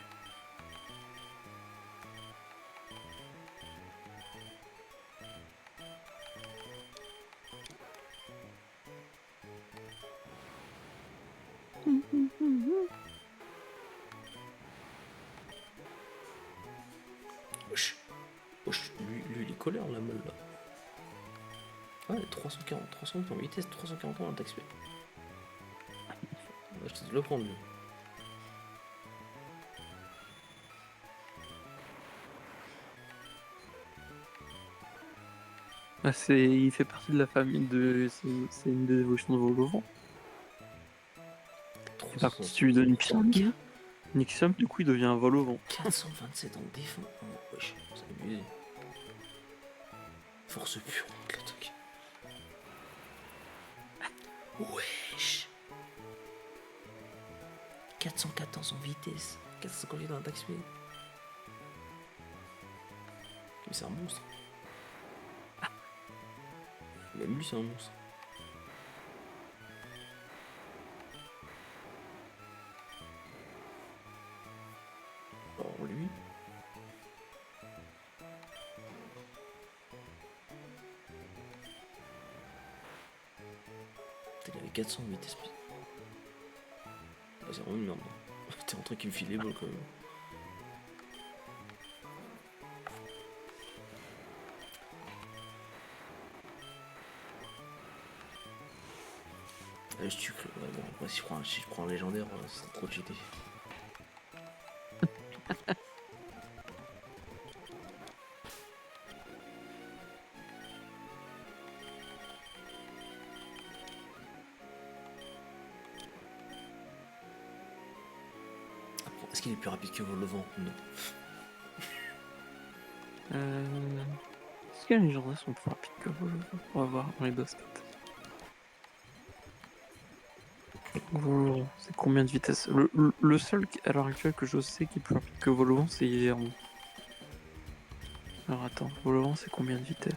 Wesh. Wesh, lui, il est colère, la meule, là. Ouais, 340, 340 en vitesse, 340 en attaque speed. Je te le prendre, lui. Bah, il fait partie de la famille de. C'est une des évolutions de Volovent. Et par contre, si tu lui donnes une pyramide, Nixum, du coup, il devient un Volovent. 427 en défense. Oh, wesh, c'est abusé. Force pure, l'attaque. Wesh. 414 en vitesse, 458 en attaque speed. Mais c'est un monstre. Même lui, c'est un monstre. Alors lui. Il avait 400 en vitesse speed. Ah, c'est vraiment une merde. T'es rentré qui me file les balles quand même. Allez, je tue que. Ouais, bon, après, si je prends un légendaire, c'est trop cheaté. Est-ce qu'il est plus rapide que Volovent? Non. Est-ce que les légendaires sont plus rapides que Volovent? On va voir dans les deux stats. Volovent, c'est combien de vitesse? Le seul à l'heure actuelle que je sais qui est plus rapide que Volovent, c'est Yveron. Alors attends, Volovent, c'est combien de vitesse?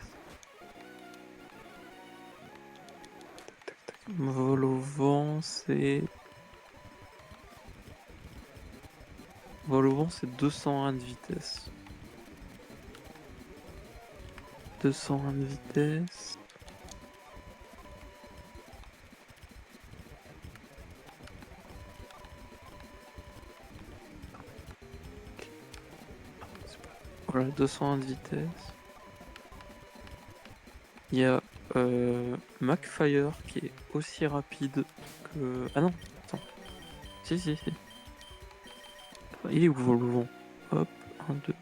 Tac, tac, tac. Volovent, c'est 201 de vitesse. 201 de vitesse. Voilà, 201 de vitesse. Il y a McFire qui est aussi rapide que... Ah non, attends. Si. Il est où Volovent? Hop, 1, 2.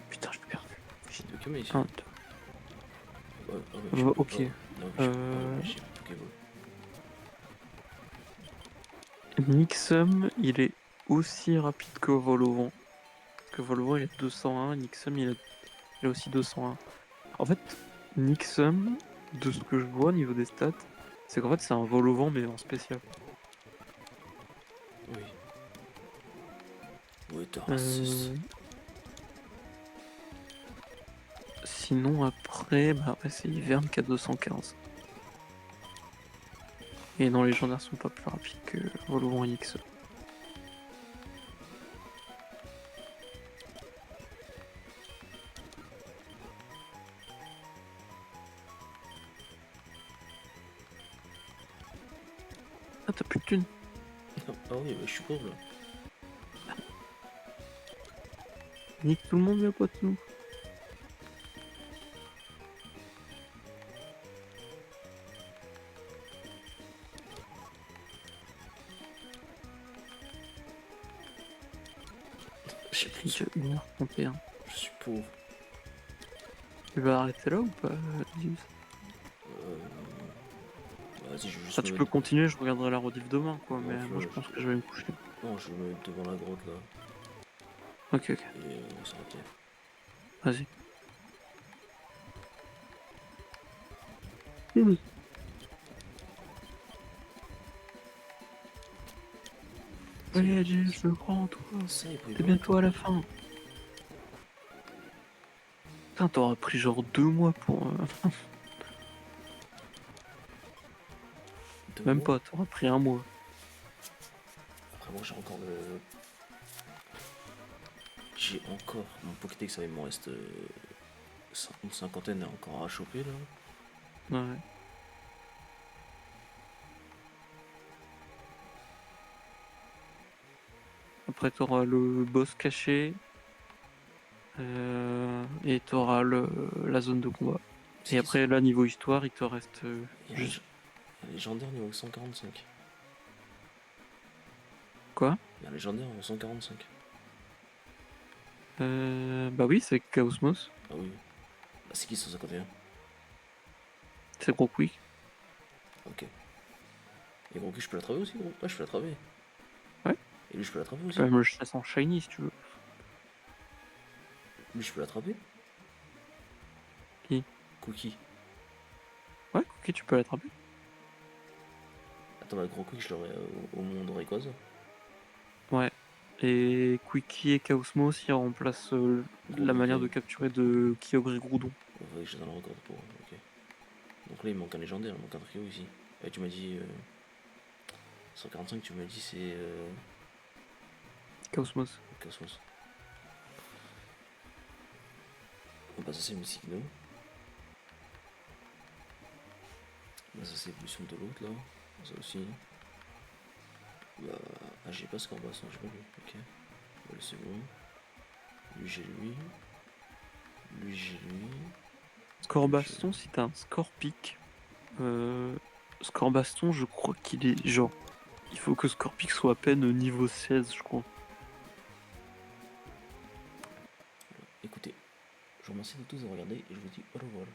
Putain, je l'ai perdu. J'ai deux comme ici. 1, Ouais, 2. Ok. J'ai Pokéball. Nixum, il est aussi rapide que Volovent. Parce que Volovent, il est 201, Nixum, il est aussi 201. En fait, Nixum, de ce que je vois au niveau des stats, c'est qu'en fait, c'est un Volovent, mais en spécial. Oui. Ouais, t'as raciste. Sinon, après, bah, c'est Ivern qui a 215. Et non, les légendaires sont pas plus rapides que Volovent et Nixum. Ah, t'as plus de thunes. Ah oui, bah, je suis pauvre là. Nique tout le monde, mais pas de nous. J'ai plus. Déjà 1h31. Je suis pauvre. Tu vas arrêter là ou pas, Dius? Vas-y, je vais juste Ah, me tu peux mettre... continuer, je regarderai la rediff demain, quoi, Non, mais tu moi vois, je pense que je vais me coucher. Non, je vais me mettre devant la grotte là. Ok. Et on va s'arrêter. Vas-y. Mmh. Ouais, Jay, je crois en toi. Ça, il pouvait T'es pas bientôt à la fin. Putain, t'auras pris genre 2 mois pour... deux Même mois. pas, t'auras pris 1 mois. Après, moi, j'ai encore le. J'ai encore mon Pokédex, ça il m'en reste une cinquantaine encore à choper là. Ouais. Après, t'auras le boss caché. Et t'auras la zone de combat. C'est Et qui ça? après, là, niveau histoire, il te reste Il y a juste... un légendaire niveau 145. Quoi? Il y a un légendaire niveau 145. Bah oui, c'est Chaosmos. Ah oui. Ah, c'est qui 151? C'est gros quick. Ok. Et gros, je peux l'attraper aussi, gros? Ouais, je peux l'attraper. Ouais. Et lui, je peux l'attraper Tu aussi? peux même le chasser en shiny si tu veux. Lui, je peux l'attraper? Qui? Cookie. Ouais, ok, tu peux l'attraper. Attends, bah, gros quick, je l'aurai au monde Rayquaza. Ouais. Et Quickie et Chaosmos, ils remplacent Gros la manière de Quick, capturer de Kyogre et Groudon. faudrait que j'ai dans le record pour. Ok. Donc là, il manque un légendaire, il manque un trio ici. Et tu m'as dit. 145, tu m'as dit c'est. Chaosmos. Cosmos. Bon, bah, ça c'est Mystigno. Bah, ça c'est évolution de l'autre là. Ça aussi. Bah. Ah, j'ai pas Scorbas, non, j'ai pas lui. Ok. Bah, c'est bon. Lui, j'ai lui. Lui, j'ai lui. Scorbaston, si t'as un Scorpic, Scorbaston, je crois qu'il est genre. Il faut que Scorpic soit à peine niveau 16, je crois. Écoutez, je vous remercie de tous d'avoir regardé et je vous dis au revoir.